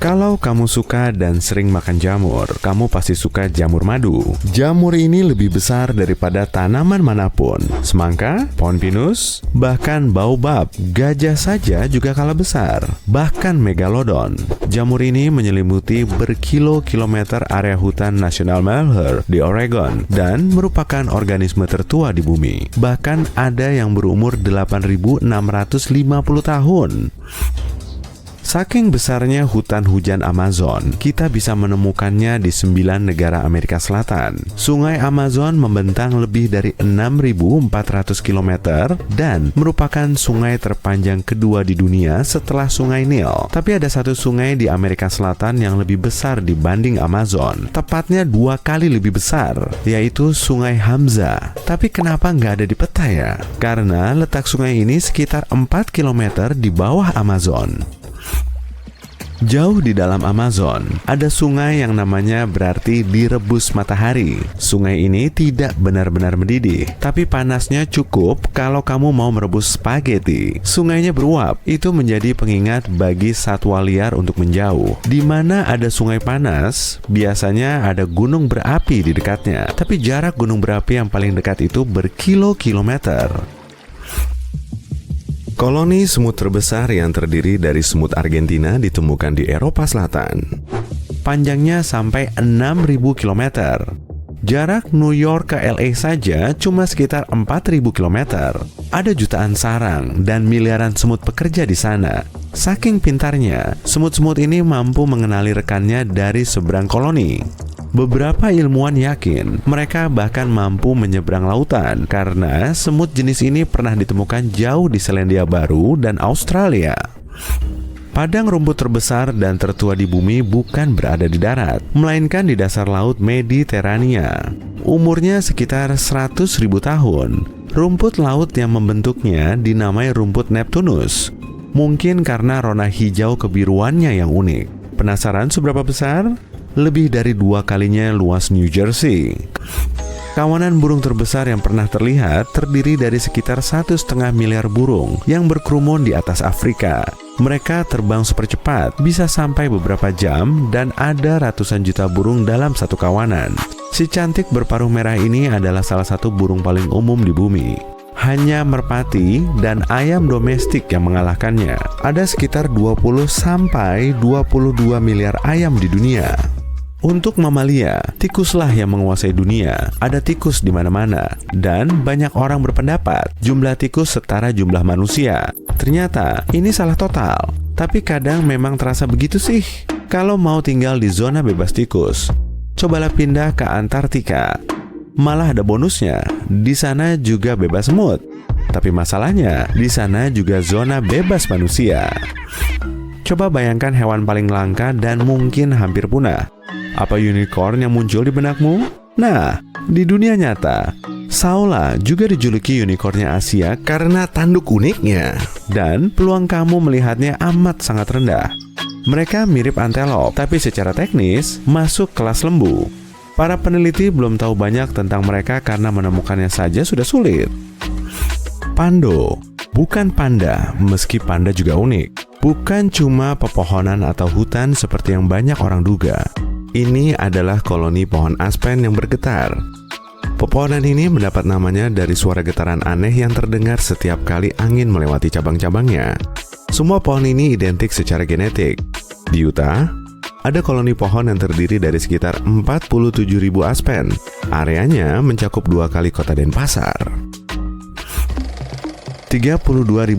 Kalau kamu suka dan sering makan jamur, kamu pasti suka jamur madu. Jamur ini lebih besar daripada tanaman manapun. Semangka, pohon pinus, bahkan baobab, gajah saja juga kalah besar. Bahkan megalodon. Jamur ini menyelimuti berkilo-kilometer area hutan nasional Malheur di Oregon dan merupakan organisme tertua di bumi. Bahkan ada yang berumur 8.650 tahun. Saking besarnya hutan hujan Amazon, kita bisa menemukannya di 9 negara Amerika Selatan. Sungai Amazon membentang lebih dari 6.400 km dan merupakan sungai terpanjang kedua di dunia setelah Sungai Nil. Tapi ada satu sungai di Amerika Selatan yang lebih besar dibanding Amazon, tepatnya 2 kali lebih besar, yaitu Sungai Hamza. Tapi kenapa nggak ada di peta ya? Karena letak sungai ini sekitar 4 km di bawah Amazon. Jauh di dalam Amazon, ada sungai yang namanya berarti direbus matahari. Sungai ini tidak benar-benar mendidih, tapi panasnya cukup kalau kamu mau merebus spaghetti. Sungainya beruap, itu menjadi pengingat bagi satwa liar untuk menjauh. Di mana ada sungai panas, biasanya ada gunung berapi di dekatnya. Tapi jarak gunung berapi yang paling dekat itu berkilo-kilometer. Koloni semut terbesar yang terdiri dari semut Argentina ditemukan di Eropa Selatan. Panjangnya sampai 6.000 km. Jarak New York ke LA saja cuma sekitar 4.000 km. Ada jutaan sarang dan miliaran semut pekerja di sana. Saking pintarnya, semut-semut ini mampu mengenali rekannya dari seberang koloni. Beberapa ilmuwan yakin mereka bahkan mampu menyeberang lautan karena semut jenis ini pernah ditemukan jauh di Selandia Baru dan Australia. Padang rumput terbesar dan tertua di bumi bukan berada di darat, melainkan di dasar laut Mediterania. Umurnya sekitar 100.000 tahun. Rumput laut yang membentuknya dinamai rumput Neptunus. Mungkin karena rona hijau kebiruannya yang unik. Penasaran seberapa besar? Lebih dari 2 kalinya luas New Jersey. Kawanan burung terbesar yang pernah terlihat terdiri dari sekitar 1,5 miliar burung yang berkerumun di atas Afrika. Mereka terbang super cepat, bisa sampai beberapa jam, dan ada ratusan juta burung dalam satu kawanan. Si cantik berparuh merah ini adalah salah satu burung paling umum di bumi. Hanya merpati dan ayam domestik yang mengalahkannya. Ada sekitar 20-22 miliar ayam di dunia. Untuk mamalia, tikuslah yang menguasai dunia. Ada tikus di mana-mana, dan banyak orang berpendapat jumlah tikus setara jumlah manusia. Ternyata ini salah total, tapi kadang memang terasa begitu sih. Kalau mau tinggal di zona bebas tikus, cobalah pindah ke Antartika. Malah ada bonusnya, di sana juga bebas semut. Tapi masalahnya, di sana juga zona bebas manusia. Coba bayangkan hewan paling langka dan mungkin hampir punah. Apa unicorn yang muncul di benakmu? Nah, di dunia nyata, Saola juga dijuluki unicornnya Asia karena tanduk uniknya. Dan peluang kamu melihatnya amat sangat rendah. Mereka mirip antelop, tapi secara teknis masuk kelas lembu. Para peneliti belum tahu banyak tentang mereka karena menemukannya saja sudah sulit. Pando, bukan panda, meski panda juga unik. Bukan cuma pepohonan atau hutan seperti yang banyak orang duga. Ini adalah koloni pohon aspen yang bergetar. Pepohonan ini mendapat namanya dari suara getaran aneh yang terdengar setiap kali angin melewati cabang-cabangnya. Semua pohon ini identik secara genetik. Di Utah, ada koloni pohon yang terdiri dari sekitar 47.000 aspen. Areanya mencakup 2 kali kota Denpasar. 32.000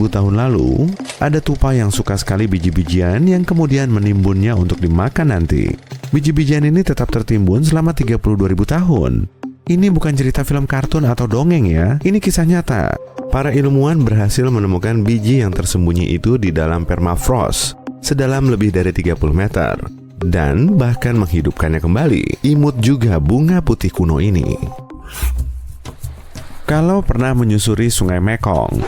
tahun lalu, ada tupai yang suka sekali biji-bijian yang kemudian menimbunnya untuk dimakan nanti. Biji-bijian ini tetap tertimbun selama 32.000 tahun. Ini bukan cerita film kartun atau dongeng ya, ini kisah nyata. Para ilmuwan berhasil menemukan biji yang tersembunyi itu di dalam permafrost, sedalam lebih dari 30 meter. Dan bahkan menghidupkannya kembali. Imut juga bunga putih kuno ini. Kalau pernah menyusuri Sungai Mekong,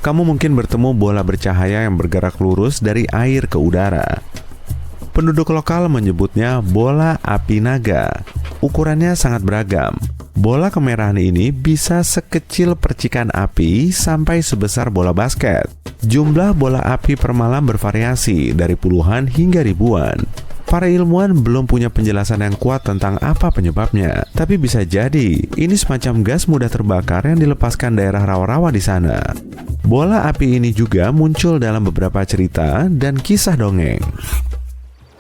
kamu mungkin bertemu bola bercahaya yang bergerak lurus dari air ke udara. Penduduk lokal menyebutnya bola api naga. Ukurannya sangat beragam. Bola kemerahan ini bisa sekecil percikan api sampai sebesar bola basket. Jumlah bola api per malam bervariasi dari puluhan hingga ribuan. Para ilmuwan belum punya penjelasan yang kuat tentang apa penyebabnya, tapi bisa jadi ini semacam gas mudah terbakar yang dilepaskan daerah rawa-rawa di sana. Bola api ini juga muncul dalam beberapa cerita dan kisah dongeng.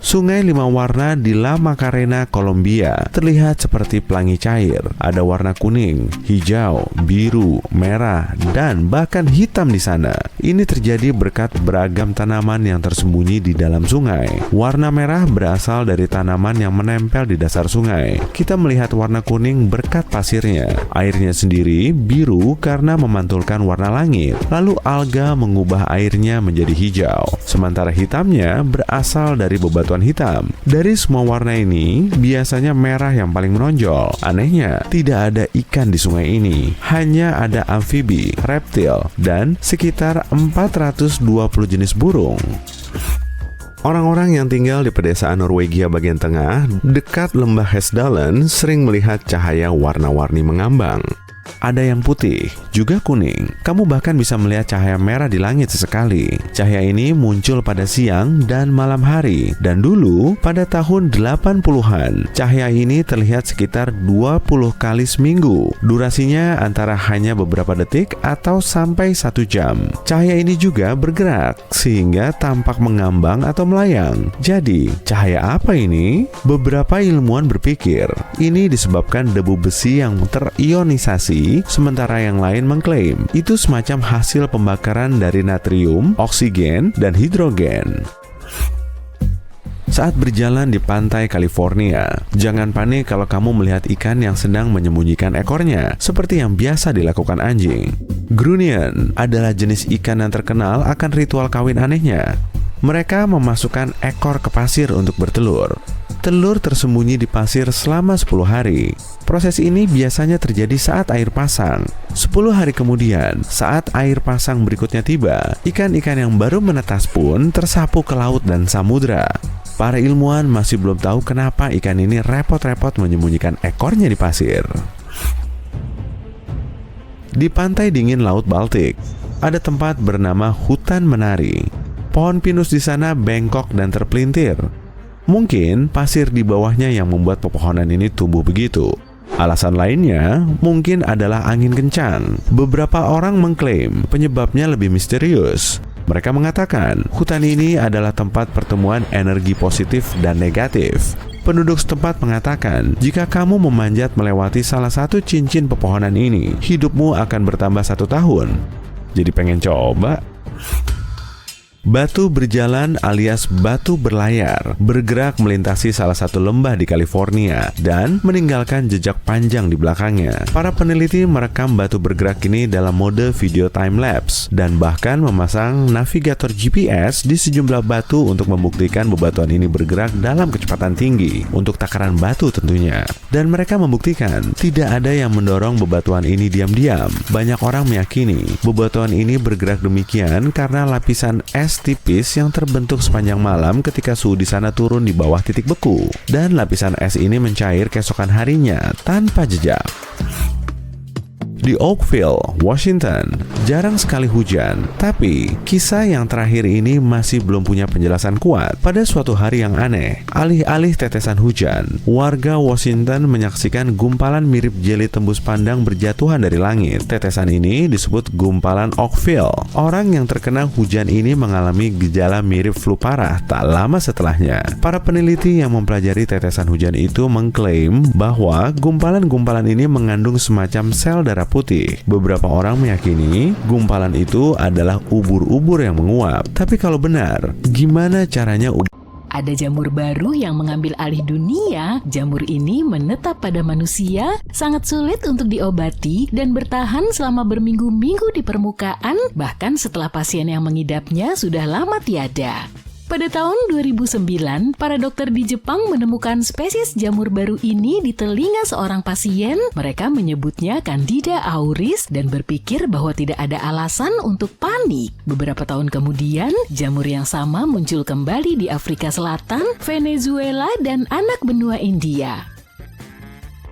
Sungai 5 warna di La Macarena, Kolombia terlihat seperti pelangi cair. Ada warna kuning, hijau, biru, merah, dan bahkan hitam di sana. Ini terjadi berkat beragam tanaman yang tersembunyi di dalam sungai. Warna merah berasal dari tanaman yang menempel di dasar sungai. Kita melihat warna kuning berkat pasirnya. Airnya sendiri biru karena memantulkan warna langit. Lalu alga mengubah airnya menjadi hijau. Sementara hitamnya berasal dari bebatuan hitam. Dari semua warna ini, biasanya merah yang paling menonjol. Anehnya, tidak ada ikan di sungai ini. Hanya ada amfibi, reptil, dan sekitar 420 jenis burung. Orang-orang yang tinggal di pedesaan Norwegia bagian tengah, dekat lembah Hesdalen, sering melihat cahaya warna-warni mengambang. Ada yang putih, juga kuning. Kamu bahkan bisa melihat cahaya merah di langit sesekali. Cahaya ini muncul pada siang dan malam hari. Dan dulu, pada tahun 80-an, cahaya ini terlihat sekitar 20 kali seminggu. Durasinya antara hanya beberapa detik atau sampai 1 jam. Cahaya ini juga bergerak, sehingga tampak mengambang atau melayang. Jadi, cahaya apa ini? Beberapa ilmuwan berpikir, ini disebabkan debu besi yang terionisasi, sementara yang lain mengklaim itu semacam hasil pembakaran dari natrium, oksigen, dan hidrogen. Saat berjalan di pantai California, jangan panik kalau kamu melihat ikan yang sedang menyembunyikan ekornya, seperti yang biasa dilakukan anjing. Grunion adalah jenis ikan yang terkenal akan ritual kawin anehnya. Mereka memasukkan ekor ke pasir untuk bertelur. Telur tersembunyi di pasir selama 10 hari. Proses ini biasanya terjadi saat air pasang. 10 hari kemudian, saat air pasang berikutnya tiba, ikan-ikan yang baru menetas pun tersapu ke laut dan samudra. Para ilmuwan masih belum tahu kenapa ikan ini repot-repot menyembunyikan ekornya di pasir. Di pantai dingin Laut Baltik, ada tempat bernama Hutan Menari. Pohon pinus di sana bengkok dan terpelintir. Mungkin pasir di bawahnya yang membuat pepohonan ini tumbuh begitu. Alasan lainnya mungkin adalah angin kencang. Beberapa orang mengklaim penyebabnya lebih misterius. Mereka mengatakan hutan ini adalah tempat pertemuan energi positif dan negatif. Penduduk setempat mengatakan jika kamu memanjat melewati salah satu cincin pepohonan ini, hidupmu akan bertambah 1 tahun. Jadi pengen coba? Batu berjalan alias batu berlayar bergerak melintasi salah satu lembah di California dan meninggalkan jejak panjang di belakangnya. Para peneliti merekam batu bergerak ini dalam mode video time-lapse dan bahkan memasang navigator GPS di sejumlah batu untuk membuktikan bebatuan ini bergerak dalam kecepatan tinggi untuk takaran batu tentunya. Dan mereka membuktikan tidak ada yang mendorong bebatuan ini diam-diam. Banyak orang meyakini bebatuan ini bergerak demikian karena lapisan es tipis yang terbentuk sepanjang malam ketika suhu di sana turun di bawah titik beku, dan lapisan es ini mencair keesokan harinya tanpa jejak. Di Oakville, Washington, jarang sekali hujan, tapi kisah yang terakhir ini masih belum punya penjelasan kuat. Pada suatu hari yang aneh, alih-alih tetesan hujan, warga Washington menyaksikan gumpalan mirip jeli tembus pandang berjatuhan dari langit. Tetesan ini disebut gumpalan Oakville. Orang yang terkena hujan ini mengalami gejala mirip flu parah tak lama setelahnya. Para peneliti yang mempelajari tetesan hujan itu mengklaim bahwa gumpalan-gumpalan ini mengandung semacam sel darah putih. Beberapa orang meyakini gumpalan itu adalah ubur-ubur yang menguap. Tapi kalau benar, gimana caranya ada jamur baru yang mengambil alih dunia? Jamur ini menetap pada manusia, sangat sulit untuk diobati dan bertahan selama berminggu-minggu di permukaan, bahkan setelah pasien yang mengidapnya sudah lama tiada. Pada tahun 2009, para dokter di Jepang menemukan spesies jamur baru ini di telinga seorang pasien. Mereka menyebutnya Candida auris dan berpikir bahwa tidak ada alasan untuk panik. Beberapa tahun kemudian, jamur yang sama muncul kembali di Afrika Selatan, Venezuela, dan anak benua India.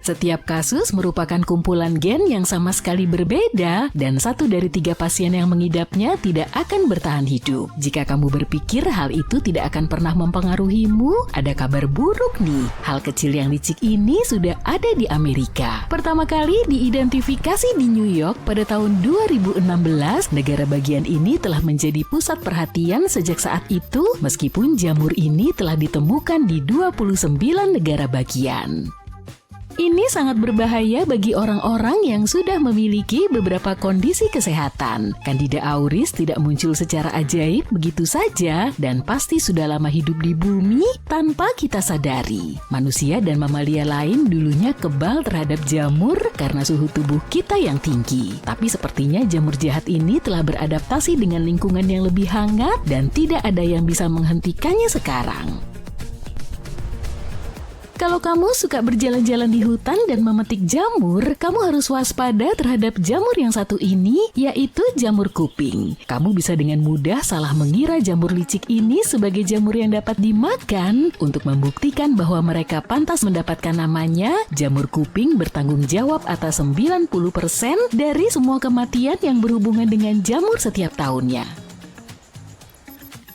Setiap kasus merupakan kumpulan gen yang sama sekali berbeda dan 1 dari 3 pasien yang mengidapnya tidak akan bertahan hidup. Jika kamu berpikir hal itu tidak akan pernah mempengaruhimu, ada kabar buruk nih. Hal kecil yang licik ini sudah ada di Amerika. Pertama kali diidentifikasi di New York pada tahun 2016, negara bagian ini telah menjadi pusat perhatian sejak saat itu meskipun jamur ini telah ditemukan di 29 negara bagian. Ini sangat berbahaya bagi orang-orang yang sudah memiliki beberapa kondisi kesehatan. Candida auris tidak muncul secara ajaib begitu saja dan pasti sudah lama hidup di bumi tanpa kita sadari. Manusia dan mamalia lain dulunya kebal terhadap jamur karena suhu tubuh kita yang tinggi. Tapi sepertinya jamur jahat ini telah beradaptasi dengan lingkungan yang lebih hangat dan tidak ada yang bisa menghentikannya sekarang. Kalau kamu suka berjalan-jalan di hutan dan memetik jamur, kamu harus waspada terhadap jamur yang satu ini, yaitu jamur kuping. Kamu bisa dengan mudah salah mengira jamur licik ini sebagai jamur yang dapat dimakan. Untuk membuktikan bahwa mereka pantas mendapatkan namanya, jamur kuping bertanggung jawab atas 90% dari semua kematian yang berhubungan dengan jamur setiap tahunnya.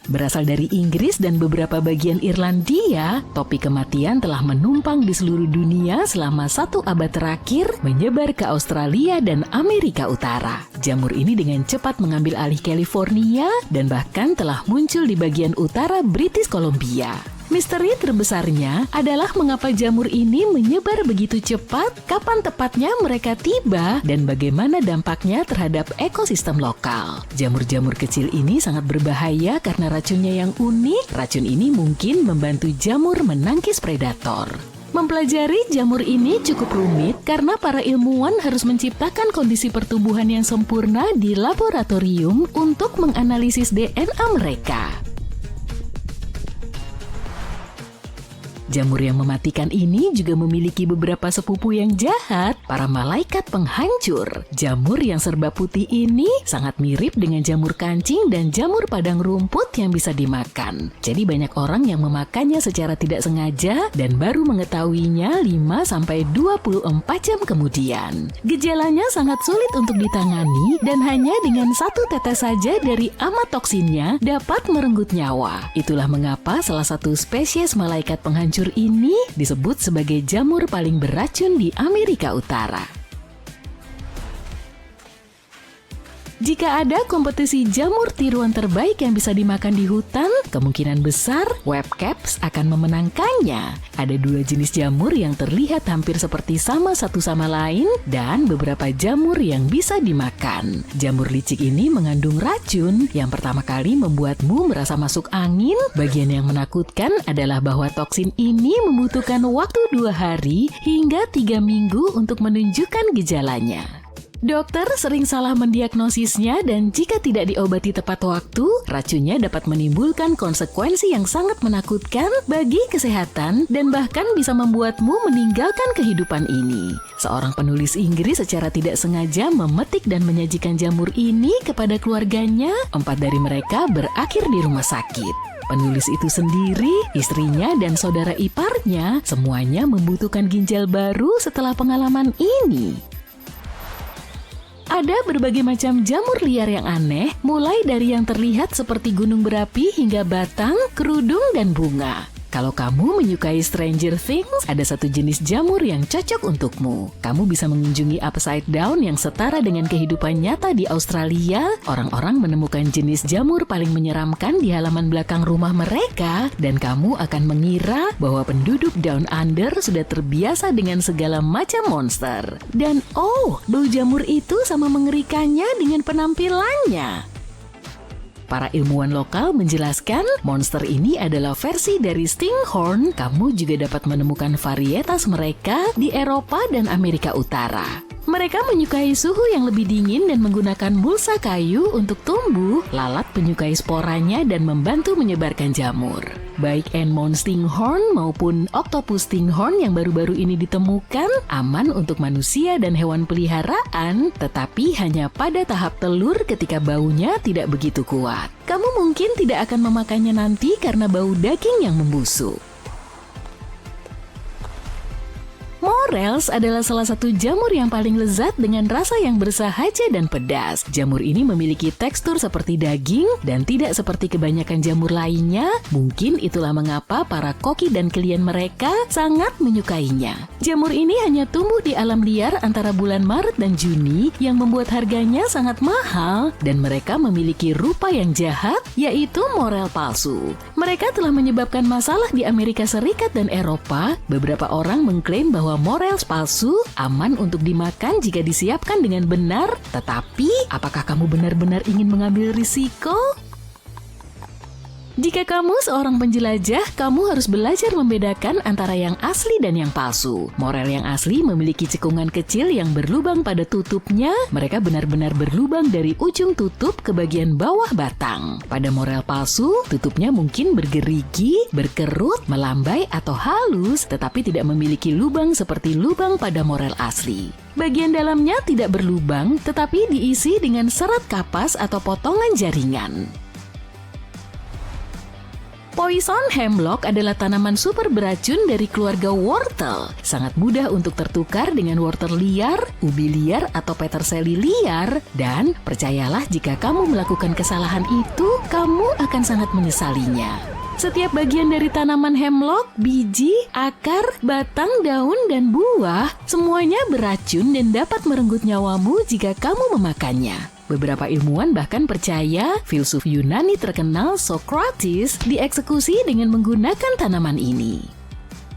Berasal dari Inggris dan beberapa bagian Irlandia, topik kematian telah menumpang di seluruh dunia selama 1 abad terakhir, menyebar ke Australia dan Amerika Utara. Jamur ini dengan cepat mengambil alih California dan bahkan telah muncul di bagian utara British Columbia. Misteri terbesarnya adalah mengapa jamur ini menyebar begitu cepat, kapan tepatnya mereka tiba, dan bagaimana dampaknya terhadap ekosistem lokal. Jamur-jamur kecil ini sangat berbahaya karena racunnya yang unik. Racun ini mungkin membantu jamur menangkis predator. Mempelajari jamur ini cukup rumit karena para ilmuwan harus menciptakan kondisi pertumbuhan yang sempurna di laboratorium untuk menganalisis DNA mereka. Jamur yang mematikan ini juga memiliki beberapa sepupu yang jahat, para malaikat penghancur. Jamur yang serba putih ini sangat mirip dengan jamur kancing dan jamur padang rumput yang bisa dimakan. Jadi banyak orang yang memakannya secara tidak sengaja dan baru mengetahuinya 5-24 jam kemudian. Gejalanya sangat sulit untuk ditangani dan hanya dengan 1 tetes saja dari amatoksinnya dapat merenggut nyawa. Itulah mengapa salah satu spesies malaikat penghancur ini disebut sebagai jamur paling beracun di Amerika Utara. Jika ada kompetisi jamur tiruan terbaik yang bisa dimakan di hutan, kemungkinan besar Webcaps akan memenangkannya. Ada 2 jenis jamur yang terlihat hampir seperti sama satu sama lain dan beberapa jamur yang bisa dimakan. Jamur licik ini mengandung racun yang pertama kali membuatmu merasa masuk angin. Bagian yang menakutkan adalah bahwa toksin ini membutuhkan waktu 2 hari hingga 3 minggu untuk menunjukkan gejalanya. Dokter sering salah mendiagnosisnya dan jika tidak diobati tepat waktu, racunnya dapat menimbulkan konsekuensi yang sangat menakutkan bagi kesehatan dan bahkan bisa membuatmu meninggalkan kehidupan ini. Seorang penulis Inggris secara tidak sengaja memetik dan menyajikan jamur ini kepada keluarganya. 4 dari mereka berakhir di rumah sakit. Penulis itu sendiri, istrinya, dan saudara iparnya semuanya membutuhkan ginjal baru setelah pengalaman ini. Ada berbagai macam jamur liar yang aneh, mulai dari yang terlihat seperti gunung berapi hingga batang, kerudung, dan bunga. Kalau kamu menyukai Stranger Things, ada satu jenis jamur yang cocok untukmu. Kamu bisa mengunjungi Upside Down yang setara dengan kehidupan nyata di Australia. Orang-orang menemukan jenis jamur paling menyeramkan di halaman belakang rumah mereka, dan kamu akan mengira bahwa penduduk Down Under sudah terbiasa dengan segala macam monster. Dan bau jamur itu sama mengerikannya dengan penampilannya. Para ilmuwan lokal menjelaskan monster ini adalah versi dari stinghorn. Kamu juga dapat menemukan varietas mereka di Eropa dan Amerika Utara. Mereka menyukai suhu yang lebih dingin dan menggunakan mulsa kayu untuk tumbuh. Lalat menyukai sporanya dan membantu menyebarkan jamur. Baik anemone stinghorn maupun octopus stinghorn yang baru-baru ini ditemukan aman untuk manusia dan hewan peliharaan, tetapi hanya pada tahap telur ketika baunya tidak begitu kuat. Kamu mungkin tidak akan memakannya nanti karena bau daging yang membusuk. Morels adalah salah satu jamur yang paling lezat dengan rasa yang bersahaja dan pedas. Jamur ini memiliki tekstur seperti daging dan tidak seperti kebanyakan jamur lainnya. Mungkin itulah mengapa para koki dan klien mereka sangat menyukainya. Jamur ini hanya tumbuh di alam liar antara bulan Maret dan Juni yang membuat harganya sangat mahal dan mereka memiliki rupa yang jahat, yaitu morel palsu. Mereka telah menyebabkan masalah di Amerika Serikat dan Eropa. Beberapa orang mengklaim bahwa morels palsu aman untuk dimakan jika disiapkan dengan benar, tetapi apakah kamu benar-benar ingin mengambil risiko? Jika kamu seorang penjelajah, kamu harus belajar membedakan antara yang asli dan yang palsu. Morel yang asli memiliki cekungan kecil yang berlubang pada tutupnya. Mereka benar-benar berlubang dari ujung tutup ke bagian bawah batang. Pada morel palsu, tutupnya mungkin bergerigi, berkerut, melambai, atau halus, tetapi tidak memiliki lubang seperti lubang pada morel asli. Bagian dalamnya tidak berlubang, tetapi diisi dengan serat kapas atau potongan jaringan. Poison hemlock adalah tanaman super beracun dari keluarga wortel. Sangat mudah untuk tertukar dengan wortel liar, ubi liar, atau peterseli liar. Dan percayalah, jika kamu melakukan kesalahan itu, kamu akan sangat menyesalinya. Setiap bagian dari tanaman hemlock, biji, akar, batang, daun, dan buah, semuanya beracun dan dapat merenggut nyawamu jika kamu memakannya. Beberapa ilmuwan bahkan percaya filsuf Yunani terkenal Socrates dieksekusi dengan menggunakan tanaman ini.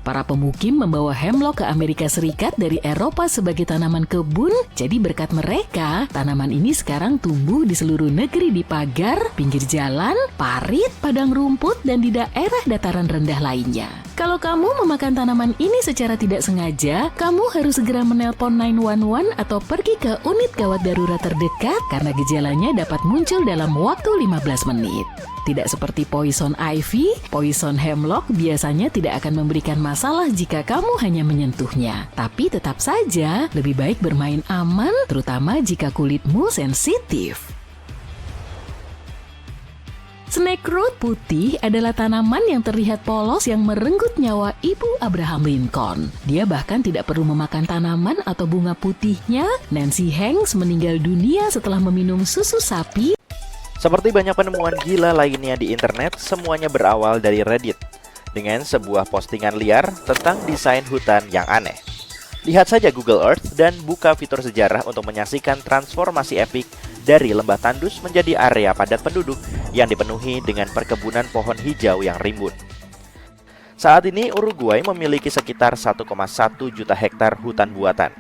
Para pemukim membawa hemlock ke Amerika Serikat dari Eropa sebagai tanaman kebun, jadi berkat mereka, tanaman ini sekarang tumbuh di seluruh negeri di pagar, pinggir jalan, parit, padang rumput, dan di daerah dataran rendah lainnya. Kalau kamu memakan tanaman ini secara tidak sengaja, kamu harus segera menelpon 911 atau pergi ke unit gawat darurat terdekat karena gejalanya dapat muncul dalam waktu 15 menit. Tidak seperti poison ivy, poison hemlock biasanya tidak akan memberikan masalah jika kamu hanya menyentuhnya. Tapi tetap saja, lebih baik bermain aman, terutama jika kulitmu sensitif. Snakeroot putih adalah tanaman yang terlihat polos yang merenggut nyawa Ibu Abraham Lincoln. Dia bahkan tidak perlu memakan tanaman atau bunga putihnya. Nancy Hanks meninggal dunia setelah meminum susu sapi. Seperti banyak penemuan gila lainnya di internet, semuanya berawal dari Reddit dengan sebuah postingan liar tentang desain hutan yang aneh. Lihat saja Google Earth dan buka fitur sejarah untuk menyaksikan transformasi epik dari lembah tandus menjadi area padat penduduk yang dipenuhi dengan perkebunan pohon hijau yang rimbun. Saat ini Uruguay memiliki sekitar 1,1 juta hektar hutan buatan.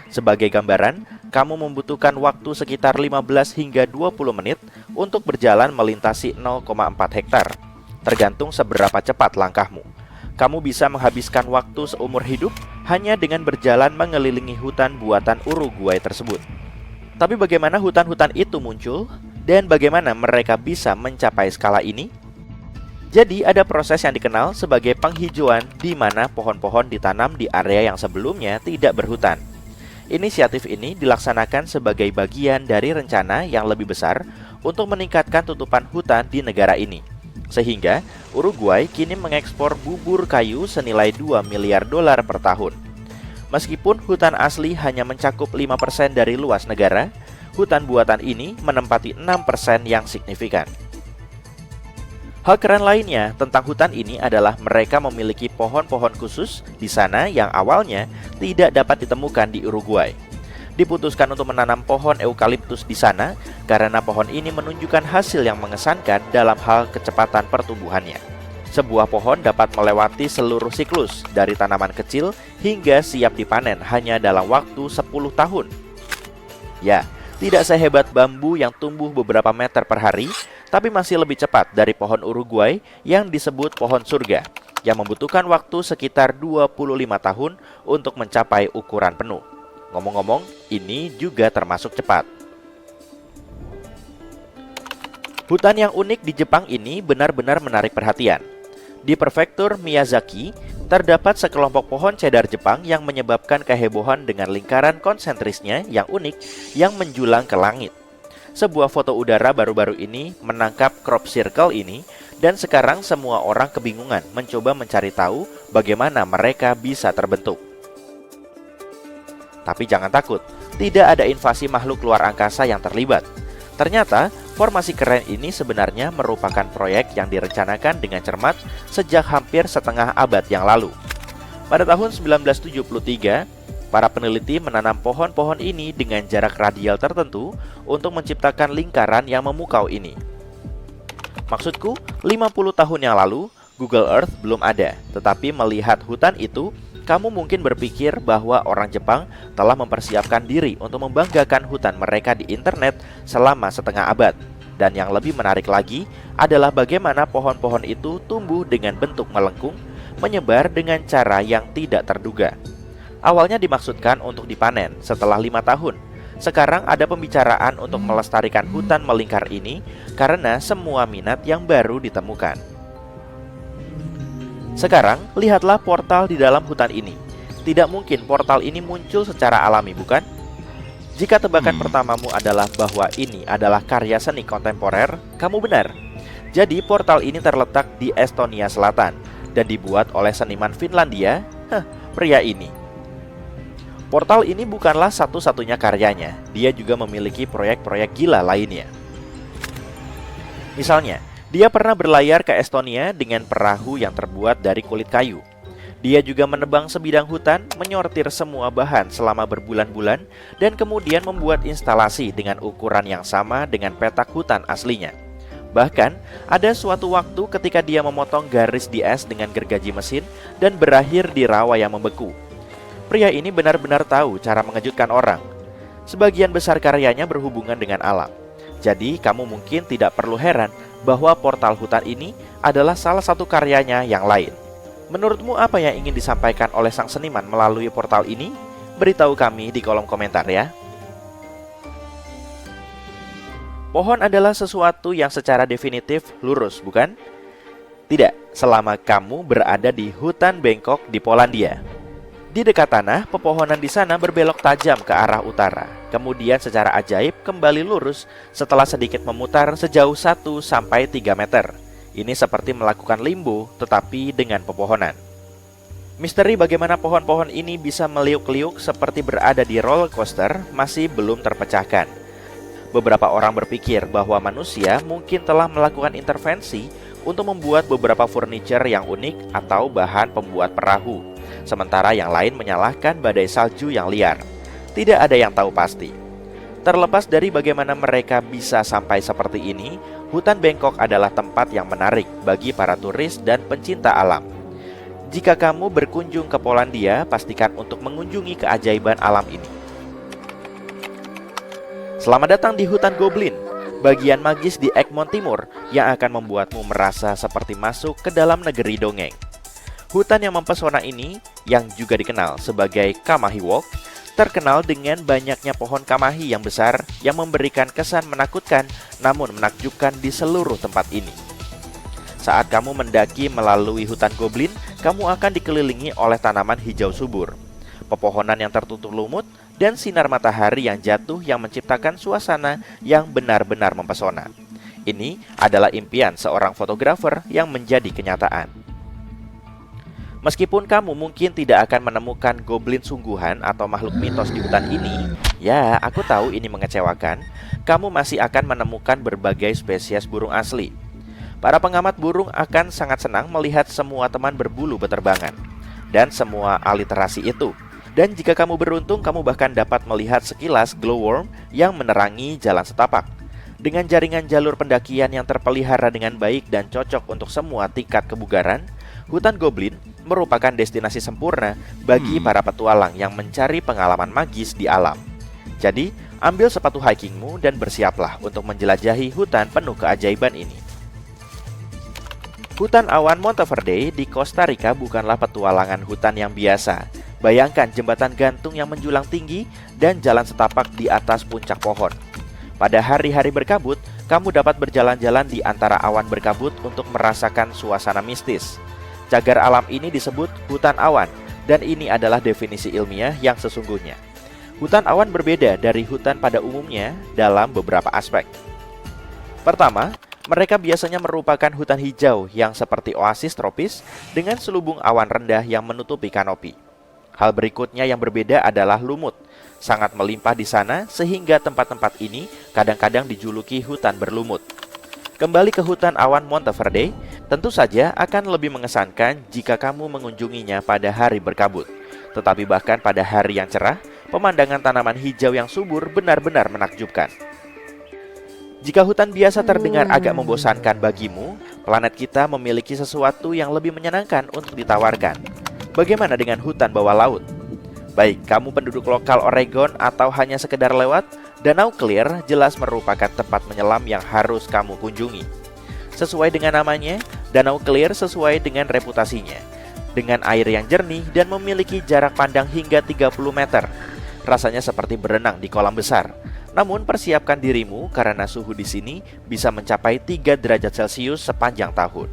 Sebagai gambaran, kamu membutuhkan waktu sekitar 15 hingga 20 menit untuk berjalan melintasi 0,4 hektar. Tergantung seberapa cepat langkahmu. Kamu bisa menghabiskan waktu seumur hidup hanya dengan berjalan mengelilingi hutan buatan Uruguay tersebut. Tapi bagaimana hutan-hutan itu muncul? Dan bagaimana mereka bisa mencapai skala ini? Jadi ada proses yang dikenal sebagai penghijauan di mana pohon-pohon ditanam di area yang sebelumnya tidak berhutan. Inisiatif ini dilaksanakan sebagai bagian dari rencana yang lebih besar untuk meningkatkan tutupan hutan di negara ini. Sehingga Uruguay kini mengekspor bubur kayu senilai 2 miliar dolar per tahun. Meskipun hutan asli hanya mencakup 5% dari luas negara, hutan buatan ini menempati 6% yang signifikan. Hal keren lainnya tentang hutan ini adalah mereka memiliki pohon-pohon khusus di sana yang awalnya tidak dapat ditemukan di Uruguay. Diputuskan untuk menanam pohon eukaliptus di sana karena pohon ini menunjukkan hasil yang mengesankan dalam hal kecepatan pertumbuhannya. Sebuah pohon dapat melewati seluruh siklus dari tanaman kecil hingga siap dipanen hanya dalam waktu 10 tahun. Ya, tidak sehebat bambu yang tumbuh beberapa meter per hari, tapi masih lebih cepat dari pohon Uruguay yang disebut pohon surga, yang membutuhkan waktu sekitar 25 tahun untuk mencapai ukuran penuh. Ngomong-ngomong, ini juga termasuk cepat. Hutan yang unik di Jepang ini benar-benar menarik perhatian. Di prefektur Miyazaki, terdapat sekelompok pohon cedar Jepang yang menyebabkan kehebohan dengan lingkaran konsentrisnya yang unik yang menjulang ke langit. Sebuah foto udara baru-baru ini menangkap crop circle ini, dan sekarang semua orang kebingungan mencoba mencari tahu bagaimana mereka bisa terbentuk. Tapi jangan takut, tidak ada invasi makhluk luar angkasa yang terlibat. Ternyata, formasi keren ini sebenarnya merupakan proyek yang direncanakan dengan cermat sejak hampir setengah abad yang lalu. Pada tahun 1973, para peneliti menanam pohon-pohon ini dengan jarak radial tertentu untuk menciptakan lingkaran yang memukau ini. Maksudku, 50 tahun yang lalu, Google Earth belum ada, tetapi melihat hutan itu, kamu mungkin berpikir bahwa orang Jepang telah mempersiapkan diri untuk membanggakan hutan mereka di internet selama setengah abad. Dan yang lebih menarik lagi adalah bagaimana pohon-pohon itu tumbuh dengan bentuk melengkung, menyebar dengan cara yang tidak terduga. Awalnya dimaksudkan untuk dipanen setelah 5 tahun. Sekarang ada pembicaraan untuk melestarikan hutan melingkar ini karena semua minat yang baru ditemukan. Sekarang, lihatlah portal di dalam hutan ini. Tidak mungkin portal ini muncul secara alami, bukan? Jika tebakan pertamamu adalah bahwa ini adalah karya seni kontemporer, kamu benar. Jadi, portal ini terletak di Estonia Selatan dan dibuat oleh seniman Finlandia, pria ini. Portal ini bukanlah satu-satunya karyanya. Dia juga memiliki proyek-proyek gila lainnya. Misalnya, dia pernah berlayar ke Estonia dengan perahu yang terbuat dari kulit kayu. Dia juga menebang sebidang hutan, menyortir semua bahan selama berbulan-bulan, dan kemudian membuat instalasi dengan ukuran yang sama dengan petak hutan aslinya. Bahkan, ada suatu waktu ketika dia memotong garis di es dengan gergaji mesin dan berakhir di rawa yang membeku. Pria ini benar-benar tahu cara mengejutkan orang. Sebagian besar karyanya berhubungan dengan alam. Jadi, kamu mungkin tidak perlu heran bahwa portal hutan ini adalah salah satu karyanya yang lain. Menurutmu apa yang ingin disampaikan oleh sang seniman melalui portal ini? Beritahu kami di kolom komentar ya. Pohon adalah sesuatu yang secara definitif lurus, bukan? Tidak, selama kamu berada di hutan Bangkok di Polandia. Di dekat tanah, pepohonan di sana berbelok tajam ke arah utara. Kemudian secara ajaib kembali lurus setelah sedikit memutar sejauh 1-3 meter. Ini seperti melakukan limbo tetapi dengan pepohonan. Misteri bagaimana pohon-pohon ini bisa meliuk-liuk seperti berada di roller coaster masih belum terpecahkan. Beberapa orang berpikir bahwa manusia mungkin telah melakukan intervensi untuk membuat beberapa furniture yang unik atau bahan pembuat perahu. Sementara yang lain menyalahkan badai salju yang liar. Tidak ada yang tahu pasti. Terlepas dari bagaimana mereka bisa sampai seperti ini, hutan Bangkok adalah tempat yang menarik bagi para turis dan pencinta alam. Jika kamu berkunjung ke Polandia, pastikan untuk mengunjungi keajaiban alam ini. Selamat datang di hutan Goblin, bagian magis di Egmont Timur yang akan membuatmu merasa seperti masuk ke dalam negeri dongeng. Hutan yang mempesona ini, yang juga dikenal sebagai Kamahi Walk, terkenal dengan banyaknya pohon kamahi yang besar yang memberikan kesan menakutkan namun menakjubkan di seluruh tempat ini. Saat kamu mendaki melalui hutan Goblin, kamu akan dikelilingi oleh tanaman hijau subur, pepohonan yang tertutup lumut, dan sinar matahari yang jatuh yang menciptakan suasana yang benar-benar mempesona. Ini adalah impian seorang fotografer yang menjadi kenyataan. Meskipun kamu mungkin tidak akan menemukan goblin sungguhan atau makhluk mitos di hutan ini, ya aku tahu ini mengecewakan, kamu masih akan menemukan berbagai spesies burung asli. Para pengamat burung akan sangat senang melihat semua teman berbulu beterbangan dan semua aliterasi itu. Dan jika kamu beruntung, kamu bahkan dapat melihat sekilas glowworm yang menerangi jalan setapak. Dengan jaringan jalur pendakian yang terpelihara dengan baik dan cocok untuk semua tingkat kebugaran, hutan Goblin merupakan destinasi sempurna bagi para petualang yang mencari pengalaman magis di alam. Jadi, ambil sepatu hikingmu dan bersiaplah untuk menjelajahi hutan penuh keajaiban ini. Hutan awan Monteverde di Costa Rica bukanlah petualangan hutan yang biasa. Bayangkan jembatan gantung yang menjulang tinggi dan jalan setapak di atas puncak pohon. Pada hari-hari berkabut, kamu dapat berjalan-jalan di antara awan berkabut untuk merasakan suasana mistis. Cagar alam ini disebut hutan awan, dan ini adalah definisi ilmiah yang sesungguhnya. Hutan awan berbeda dari hutan pada umumnya dalam beberapa aspek. Pertama, mereka biasanya merupakan hutan hijau yang seperti oasis tropis dengan selubung awan rendah yang menutupi kanopi. Hal berikutnya yang berbeda adalah lumut. Sangat melimpah di sana sehingga tempat-tempat ini kadang-kadang dijuluki hutan berlumut. Kembali ke hutan awan Monteverde, tentu saja akan lebih mengesankan jika kamu mengunjunginya pada hari berkabut. Tetapi bahkan pada hari yang cerah, pemandangan tanaman hijau yang subur benar-benar menakjubkan. Jika hutan biasa terdengar agak membosankan bagimu, planet kita memiliki sesuatu yang lebih menyenangkan untuk ditawarkan. Bagaimana dengan hutan bawah laut? Baik, kamu penduduk lokal Oregon atau hanya sekedar lewat, Danau Clear jelas merupakan tempat menyelam yang harus kamu kunjungi. Sesuai dengan namanya, Danau Clear sesuai dengan reputasinya. Dengan air yang jernih dan memiliki jarak pandang hingga 30 meter. Rasanya seperti berenang di kolam besar. Namun persiapkan dirimu karena suhu di sini bisa mencapai 3 derajat Celcius sepanjang tahun.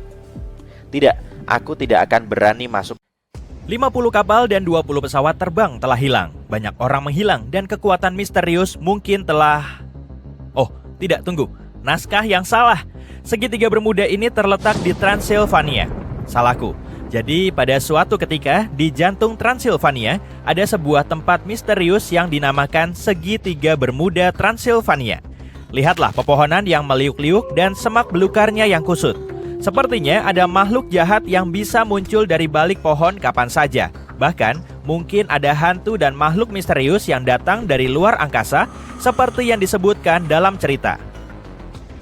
Tidak, aku tidak akan berani masuk. 50 kapal dan 20 pesawat terbang telah hilang. Banyak orang menghilang dan kekuatan misterius mungkin telah... Oh, tidak, tunggu. Naskah yang salah. Segitiga Bermuda ini terletak di Transilvania. Salahku. Jadi pada suatu ketika di jantung Transilvania ada sebuah tempat misterius yang dinamakan Segitiga Bermuda Transilvania. Lihatlah pepohonan yang meliuk-liuk dan semak belukarnya yang kusut. Sepertinya ada makhluk jahat yang bisa muncul dari balik pohon kapan saja. Bahkan mungkin ada hantu dan makhluk misterius yang datang dari luar angkasa seperti yang disebutkan dalam cerita.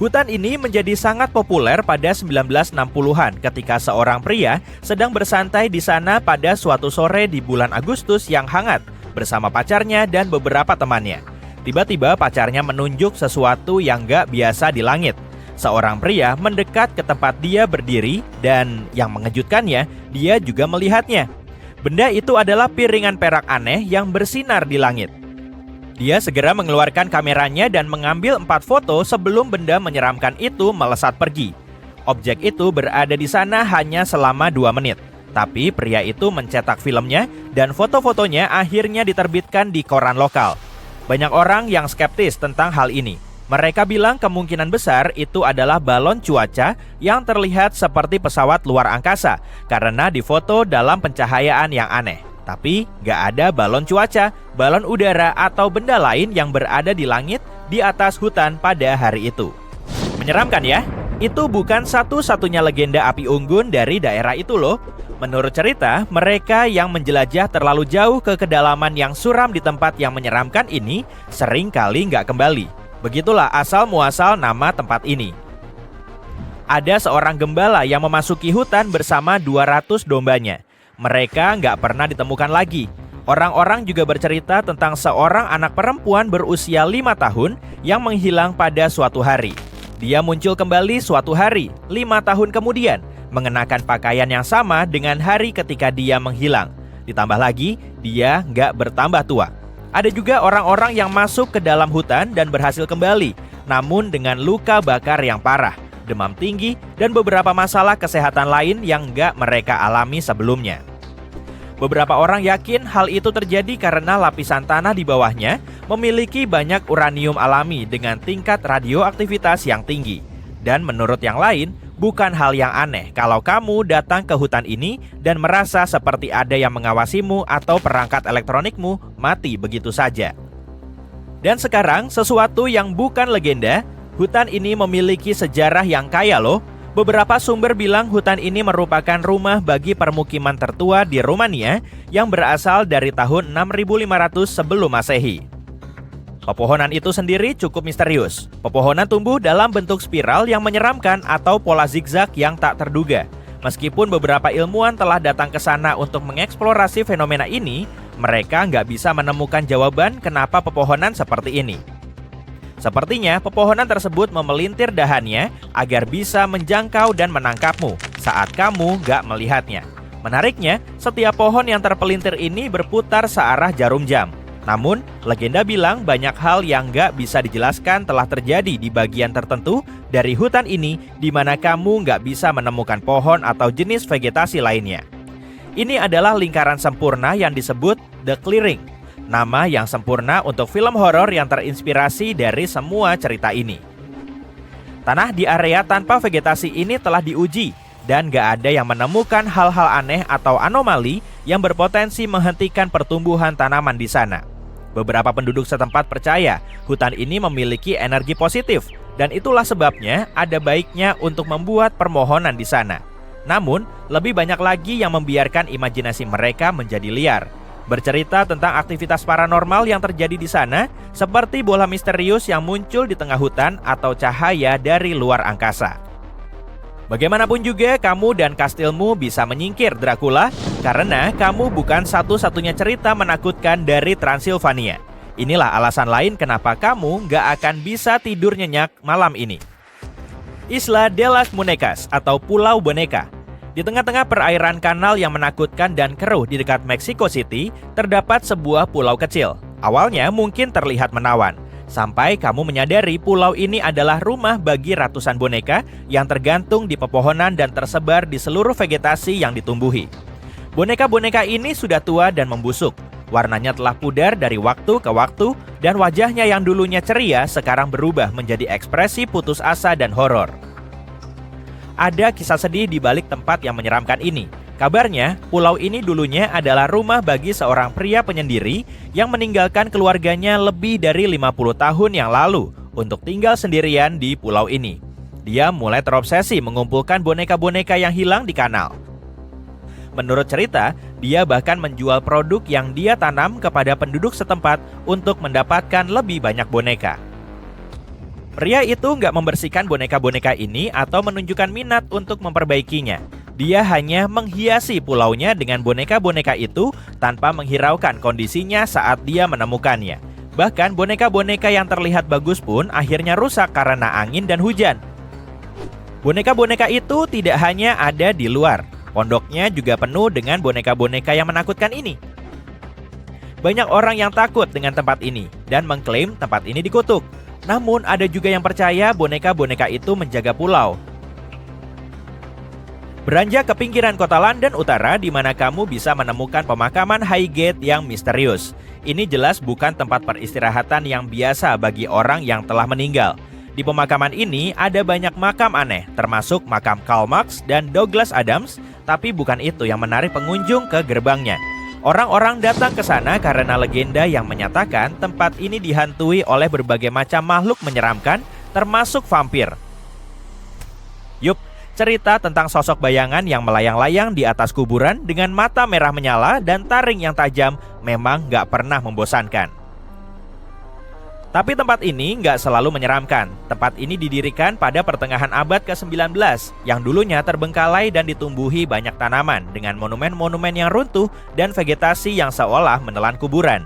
Hutan ini menjadi sangat populer pada 1960-an ketika seorang pria sedang bersantai di sana pada suatu sore di bulan Agustus yang hangat bersama pacarnya dan beberapa temannya. Tiba-tiba pacarnya menunjuk sesuatu yang gak biasa di langit. Seorang pria mendekat ke tempat dia berdiri dan yang mengejutkannya, dia juga melihatnya. Benda itu adalah piringan perak aneh yang bersinar di langit. Dia segera mengeluarkan kameranya dan mengambil 4 foto sebelum benda menyeramkan itu melesat pergi. Objek itu berada di sana hanya selama 2 menit. Tapi pria itu mencetak filmnya dan foto-fotonya akhirnya diterbitkan di koran lokal. Banyak orang yang skeptis tentang hal ini. Mereka bilang kemungkinan besar itu adalah balon cuaca yang terlihat seperti pesawat luar angkasa karena difoto dalam pencahayaan yang aneh. Tapi gak ada balon cuaca, balon udara atau benda lain yang berada di langit di atas hutan pada hari itu. Menyeramkan ya? Itu bukan satu-satunya legenda api unggun dari daerah itu loh. Menurut cerita, mereka yang menjelajah terlalu jauh ke kedalaman yang suram di tempat yang menyeramkan ini sering kali gak kembali. Begitulah asal-muasal nama tempat ini. Ada seorang gembala yang memasuki hutan bersama 200 dombanya. Mereka nggak pernah ditemukan lagi. Orang-orang juga bercerita tentang seorang anak perempuan berusia 5 tahun yang menghilang pada suatu hari. Dia muncul kembali suatu hari, 5 tahun kemudian, mengenakan pakaian yang sama dengan hari ketika dia menghilang. Ditambah lagi, dia nggak bertambah tua. Ada juga orang-orang yang masuk ke dalam hutan dan berhasil kembali, namun dengan luka bakar yang parah, demam tinggi, dan beberapa masalah kesehatan lain yang nggak mereka alami sebelumnya. Beberapa orang yakin hal itu terjadi karena lapisan tanah di bawahnya memiliki banyak uranium alami dengan tingkat radioaktivitas yang tinggi. Dan menurut yang lain, bukan hal yang aneh kalau kamu datang ke hutan ini dan merasa seperti ada yang mengawasimu atau perangkat elektronikmu mati begitu saja. Dan sekarang, sesuatu yang bukan legenda, hutan ini memiliki sejarah yang kaya loh. Beberapa sumber bilang hutan ini merupakan rumah bagi permukiman tertua di Rumania yang berasal dari tahun 6500 sebelum Masehi. Pepohonan itu sendiri cukup misterius. Pepohonan tumbuh dalam bentuk spiral yang menyeramkan atau pola zigzag yang tak terduga. Meskipun beberapa ilmuwan telah datang ke sana untuk mengeksplorasi fenomena ini, mereka nggak bisa menemukan jawaban kenapa pepohonan seperti ini. Sepertinya pepohonan tersebut memelintir dahannya agar bisa menjangkau dan menangkapmu saat kamu gak melihatnya. Menariknya, setiap pohon yang terpelintir ini berputar searah jarum jam. Namun, legenda bilang banyak hal yang nggak bisa dijelaskan telah terjadi di bagian tertentu dari hutan ini di mana kamu nggak bisa menemukan pohon atau jenis vegetasi lainnya. Ini adalah lingkaran sempurna yang disebut The Clearing, nama yang sempurna untuk film horor yang terinspirasi dari semua cerita ini. Tanah di area tanpa vegetasi ini telah diuji, dan gak ada yang menemukan hal-hal aneh atau anomali yang berpotensi menghentikan pertumbuhan tanaman di sana. Beberapa penduduk setempat percaya hutan ini memiliki energi positif, dan itulah sebabnya ada baiknya untuk membuat permohonan di sana. Namun, lebih banyak lagi yang membiarkan imajinasi mereka menjadi liar. Bercerita tentang aktivitas paranormal yang terjadi di sana, seperti bola misterius yang muncul di tengah hutan atau cahaya dari luar angkasa. Bagaimanapun juga, kamu dan kastilmu bisa menyingkir Dracula karena kamu bukan satu-satunya cerita menakutkan dari Transilvania. Inilah alasan lain kenapa kamu gak akan bisa tidur nyenyak malam ini. Isla de las Muñecas atau Pulau Boneka. Di tengah-tengah perairan kanal yang menakutkan dan keruh di dekat Mexico City, terdapat sebuah pulau kecil. Awalnya mungkin terlihat menawan, sampai kamu menyadari pulau ini adalah rumah bagi ratusan boneka yang tergantung di pepohonan dan tersebar di seluruh vegetasi yang ditumbuhi. Boneka-boneka ini sudah tua dan membusuk. Warnanya telah pudar dari waktu ke waktu, dan wajahnya yang dulunya ceria sekarang berubah menjadi ekspresi putus asa dan horor. Ada kisah sedih di balik tempat yang menyeramkan ini. Kabarnya, pulau ini dulunya adalah rumah bagi seorang pria penyendiri yang meninggalkan keluarganya lebih dari 50 tahun yang lalu untuk tinggal sendirian di pulau ini. Dia mulai terobsesi mengumpulkan boneka-boneka yang hilang di kanal. Menurut cerita, dia bahkan menjual produk yang dia tanam kepada penduduk setempat untuk mendapatkan lebih banyak boneka. Pria itu nggak membersihkan boneka-boneka ini atau menunjukkan minat untuk memperbaikinya. Dia hanya menghiasi pulaunya dengan boneka-boneka itu tanpa menghiraukan kondisinya saat dia menemukannya. Bahkan boneka-boneka yang terlihat bagus pun akhirnya rusak karena angin dan hujan. Boneka-boneka itu tidak hanya ada di luar, pondoknya juga penuh dengan boneka-boneka yang menakutkan ini. Banyak orang yang takut dengan tempat ini dan mengklaim tempat ini dikutuk. Namun ada juga yang percaya boneka-boneka itu menjaga pulau. Beranjak ke pinggiran kota London Utara di mana kamu bisa menemukan pemakaman Highgate yang misterius. Ini jelas bukan tempat peristirahatan yang biasa bagi orang yang telah meninggal. Di pemakaman ini ada banyak makam aneh, termasuk makam Karl Marx dan Douglas Adams, tapi bukan itu yang menarik pengunjung ke gerbangnya. Orang-orang datang ke sana karena legenda yang menyatakan tempat ini dihantui oleh berbagai macam makhluk menyeramkan, termasuk vampir. Yup, cerita tentang sosok bayangan yang melayang-layang di atas kuburan dengan mata merah menyala dan taring yang tajam memang gak pernah membosankan. Tapi tempat ini nggak selalu menyeramkan. Tempat ini didirikan pada pertengahan abad ke-19 yang dulunya terbengkalai dan ditumbuhi banyak tanaman dengan monumen-monumen yang runtuh dan vegetasi yang seolah menelan kuburan.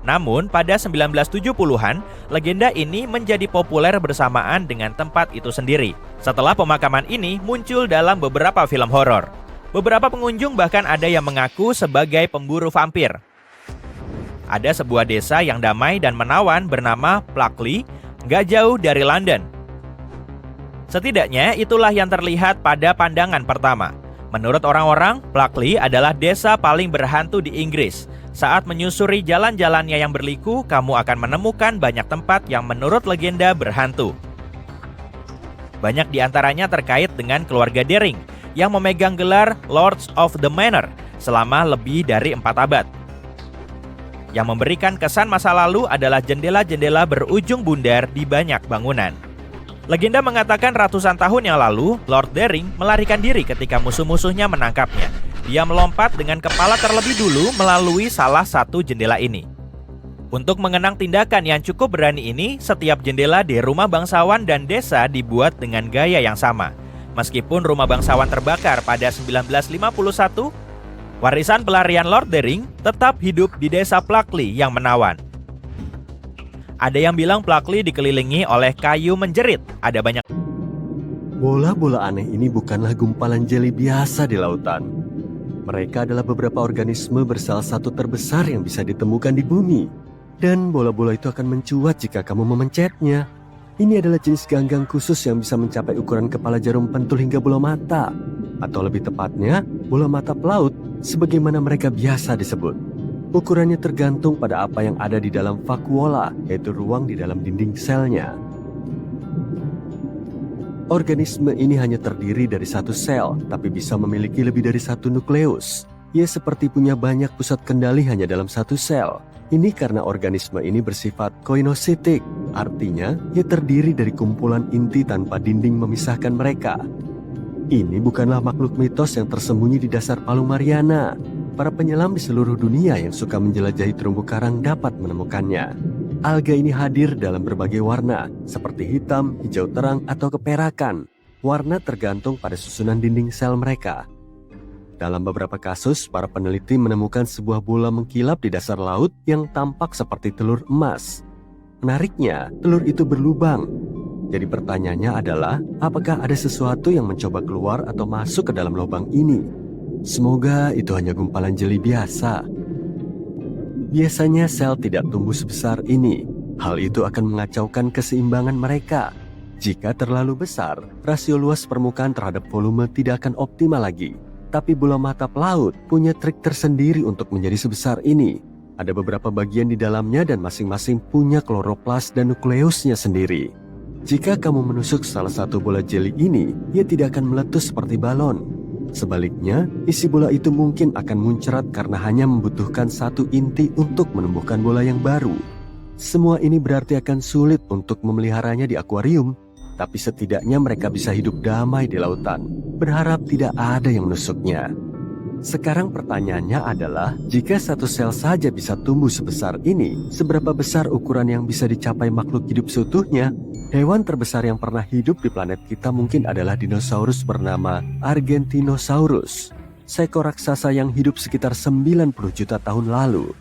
Namun pada 1970-an, legenda ini menjadi populer bersamaan dengan tempat itu sendiri. Setelah pemakaman ini muncul dalam beberapa film horor. Beberapa pengunjung bahkan ada yang mengaku sebagai pemburu vampir. Ada sebuah desa yang damai dan menawan bernama Pluckley, nggak jauh dari London. Setidaknya itulah yang terlihat pada pandangan pertama. Menurut orang-orang, Pluckley adalah desa paling berhantu di Inggris. Saat menyusuri jalan-jalannya yang berliku, kamu akan menemukan banyak tempat yang menurut legenda berhantu. Banyak di antaranya terkait dengan keluarga Dering yang memegang gelar Lords of the Manor selama lebih dari 4 abad. Yang memberikan kesan masa lalu adalah jendela-jendela berujung bundar di banyak bangunan. Legenda mengatakan ratusan tahun yang lalu, Lord Dering melarikan diri ketika musuh-musuhnya menangkapnya. Dia melompat dengan kepala terlebih dulu melalui salah satu jendela ini. Untuk mengenang tindakan yang cukup berani ini, setiap jendela di rumah bangsawan dan desa dibuat dengan gaya yang sama. Meskipun rumah bangsawan terbakar pada 1951, warisan pelarian Lord Dering tetap hidup di desa Pluckley yang menawan. Ada yang bilang Pluckley dikelilingi oleh kayu menjerit. Ada banyak bola-bola aneh ini bukanlah gumpalan jeli biasa di lautan. Mereka adalah beberapa organisme bersel satu terbesar yang bisa ditemukan di bumi. Dan bola-bola itu akan mencuat jika kamu memencetnya. Ini adalah jenis ganggang khusus yang bisa mencapai ukuran kepala jarum pentul hingga bola mata. Atau lebih tepatnya, bola mata pelaut, sebagaimana mereka biasa disebut. Ukurannya tergantung pada apa yang ada di dalam vakuola, yaitu ruang di dalam dinding selnya. Organisme ini hanya terdiri dari satu sel, tapi bisa memiliki lebih dari satu nukleus. Ia seperti punya banyak pusat kendali hanya dalam satu sel. Ini karena organisme ini bersifat koinositik, artinya ia terdiri dari kumpulan inti tanpa dinding memisahkan mereka. Ini bukanlah makhluk mitos yang tersembunyi di dasar Palung Mariana. Para penyelam di seluruh dunia yang suka menjelajahi terumbu karang dapat menemukannya. Alga ini hadir dalam berbagai warna, seperti hitam, hijau terang, atau keperakan. Warna tergantung pada susunan dinding sel mereka. Dalam beberapa kasus, para peneliti menemukan sebuah bola mengkilap di dasar laut yang tampak seperti telur emas. Menariknya, telur itu berlubang. Jadi pertanyaannya adalah, apakah ada sesuatu yang mencoba keluar atau masuk ke dalam lubang ini? Semoga itu hanya gumpalan jeli biasa. Biasanya sel tidak tumbuh sebesar ini. Hal itu akan mengacaukan keseimbangan mereka. Jika terlalu besar, rasio luas permukaan terhadap volume tidak akan optimal lagi. Tapi bola mata pelaut punya trik tersendiri untuk menjadi sebesar ini. Ada beberapa bagian di dalamnya dan masing-masing punya kloroplas dan nukleusnya sendiri. Jika kamu menusuk salah satu bola jeli ini, ia tidak akan meletus seperti balon. Sebaliknya, isi bola itu mungkin akan muncrat karena hanya membutuhkan satu inti untuk menumbuhkan bola yang baru. Semua ini berarti akan sulit untuk memeliharanya di akuarium, tapi setidaknya mereka bisa hidup damai di lautan. Berharap tidak ada yang menusuknya. Sekarang pertanyaannya adalah, jika satu sel saja bisa tumbuh sebesar ini, seberapa besar ukuran yang bisa dicapai makhluk hidup seutuhnya? Hewan terbesar yang pernah hidup di planet kita mungkin adalah dinosaurus bernama Argentinosaurus, seekor raksasa yang hidup sekitar 90 juta tahun lalu.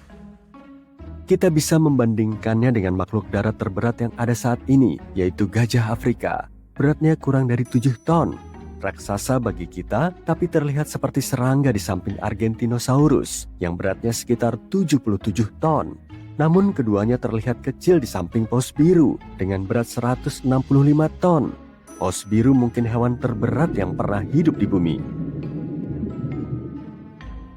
Kita bisa membandingkannya dengan makhluk darat terberat yang ada saat ini, yaitu gajah Afrika. Beratnya kurang dari 7 ton. Raksasa bagi kita, tapi terlihat seperti serangga di samping Argentinosaurus yang beratnya sekitar 77 ton. Namun keduanya terlihat kecil di samping paus biru dengan berat 165 ton. Paus biru mungkin hewan terberat yang pernah hidup di bumi.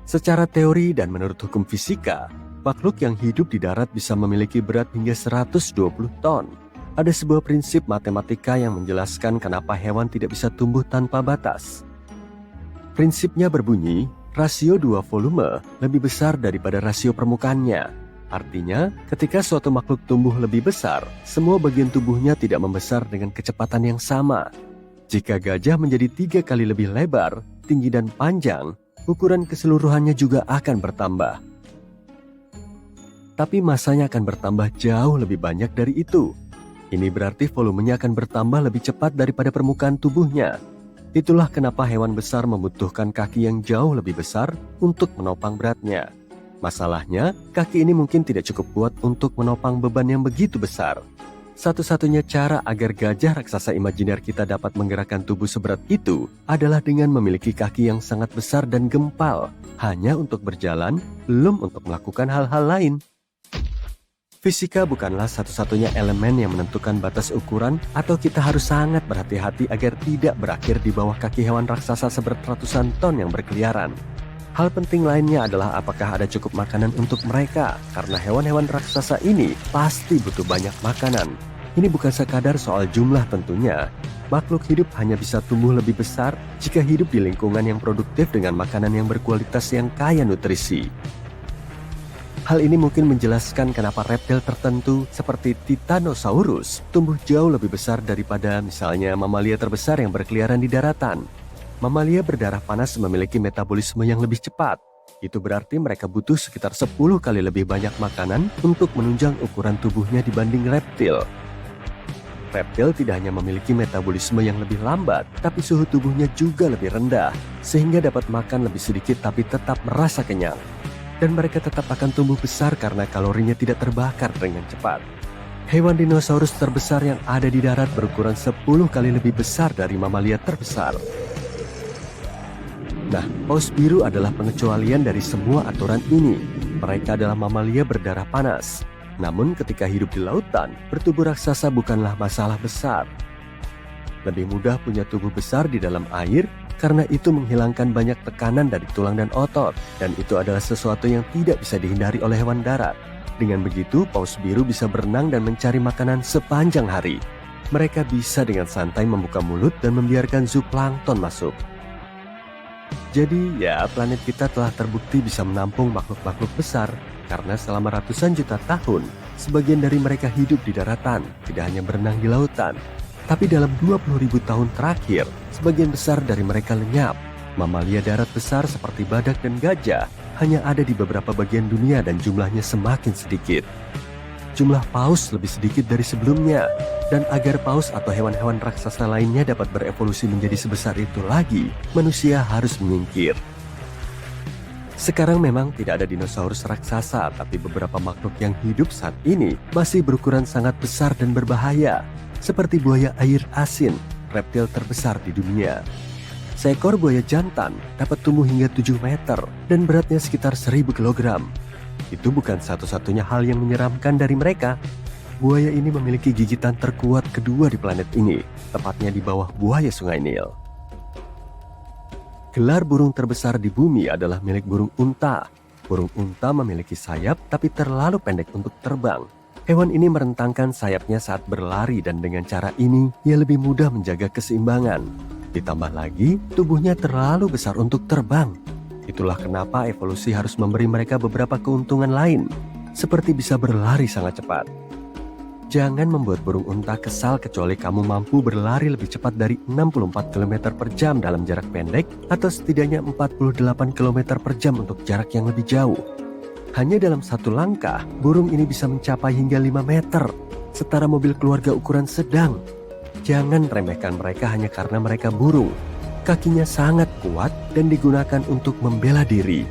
Secara teori dan menurut hukum fisika, makhluk yang hidup di darat bisa memiliki berat hingga 120 ton. Ada sebuah prinsip matematika yang menjelaskan kenapa hewan tidak bisa tumbuh tanpa batas. Prinsipnya berbunyi, rasio 2 volume lebih besar daripada rasio permukaannya. Artinya, ketika suatu makhluk tumbuh lebih besar, semua bagian tubuhnya tidak membesar dengan kecepatan yang sama. Jika gajah menjadi 3 kali lebih lebar, tinggi dan panjang, ukuran keseluruhannya juga akan bertambah. Tapi masanya akan bertambah jauh lebih banyak dari itu. Ini berarti volumenya akan bertambah lebih cepat daripada permukaan tubuhnya. Itulah kenapa hewan besar membutuhkan kaki yang jauh lebih besar untuk menopang beratnya. Masalahnya, kaki ini mungkin tidak cukup kuat untuk menopang beban yang begitu besar. Satu-satunya cara agar gajah raksasa imajiner kita dapat menggerakkan tubuh seberat itu adalah dengan memiliki kaki yang sangat besar dan gempal, hanya untuk berjalan, belum untuk melakukan hal-hal lain. Fisika bukanlah satu-satunya elemen yang menentukan batas ukuran, atau kita harus sangat berhati-hati agar tidak berakhir di bawah kaki hewan raksasa seberat ratusan ton yang berkeliaran. Hal penting lainnya adalah apakah ada cukup makanan untuk mereka, karena hewan-hewan raksasa ini pasti butuh banyak makanan. Ini bukan sekadar soal jumlah tentunya. Makhluk hidup hanya bisa tumbuh lebih besar jika hidup di lingkungan yang produktif dengan makanan yang berkualitas yang kaya nutrisi. Hal ini mungkin menjelaskan kenapa reptil tertentu seperti Titanosaurus tumbuh jauh lebih besar daripada misalnya mamalia terbesar yang berkeliaran di daratan. Mamalia berdarah panas memiliki metabolisme yang lebih cepat. Itu berarti mereka butuh sekitar 10 kali lebih banyak makanan untuk menunjang ukuran tubuhnya dibanding reptil. Reptil tidak hanya memiliki metabolisme yang lebih lambat, tapi suhu tubuhnya juga lebih rendah, sehingga dapat makan lebih sedikit tapi tetap merasa kenyang. Dan mereka tetap akan tumbuh besar karena kalorinya tidak terbakar dengan cepat. Hewan dinosaurus terbesar yang ada di darat berukuran 10 kali lebih besar dari mamalia terbesar. Nah, paus biru adalah pengecualian dari semua aturan ini. Mereka adalah mamalia berdarah panas. Namun ketika hidup di lautan, bertubuh raksasa bukanlah masalah besar. Lebih mudah punya tubuh besar di dalam air karena itu menghilangkan banyak tekanan dari tulang dan otot. Dan itu adalah sesuatu yang tidak bisa dihindari oleh hewan darat. Dengan begitu, paus biru bisa berenang dan mencari makanan sepanjang hari. Mereka bisa dengan santai membuka mulut dan membiarkan zooplankton masuk. Jadi ya, planet kita telah terbukti bisa menampung makhluk-makhluk besar karena selama ratusan juta tahun, sebagian dari mereka hidup di daratan, tidak hanya berenang di lautan. Tapi dalam 20.000 tahun terakhir, sebagian besar dari mereka lenyap. Mamalia darat besar seperti badak dan gajah hanya ada di beberapa bagian dunia dan jumlahnya semakin sedikit. Jumlah paus lebih sedikit dari sebelumnya, dan agar paus atau hewan-hewan raksasa lainnya dapat berevolusi menjadi sebesar itu lagi, manusia harus menyingkir. Sekarang memang tidak ada dinosaurus raksasa, tapi beberapa makhluk yang hidup saat ini masih berukuran sangat besar dan berbahaya, seperti buaya air asin, reptil terbesar di dunia. Seekor buaya jantan dapat tumbuh hingga 7 meter dan beratnya sekitar 1000 kilogram. Itu bukan satu-satunya hal yang menyeramkan dari mereka. Buaya ini memiliki gigitan terkuat kedua di planet ini, tepatnya di bawah buaya Sungai Nil. Gelar burung terbesar di bumi adalah milik burung unta. Burung unta memiliki sayap tapi terlalu pendek untuk terbang. Hewan ini merentangkan sayapnya saat berlari dan dengan cara ini ia lebih mudah menjaga keseimbangan. Ditambah lagi, tubuhnya terlalu besar untuk terbang. Itulah kenapa evolusi harus memberi mereka beberapa keuntungan lain, seperti bisa berlari sangat cepat. Jangan membuat burung unta kesal kecuali kamu mampu berlari lebih cepat dari 64 km per jam dalam jarak pendek atau setidaknya 48 km per jam untuk jarak yang lebih jauh. Hanya dalam satu langkah, burung ini bisa mencapai hingga 5 meter, setara mobil keluarga ukuran sedang. Jangan remehkan mereka hanya karena mereka burung. Kakinya sangat kuat dan digunakan untuk membela diri.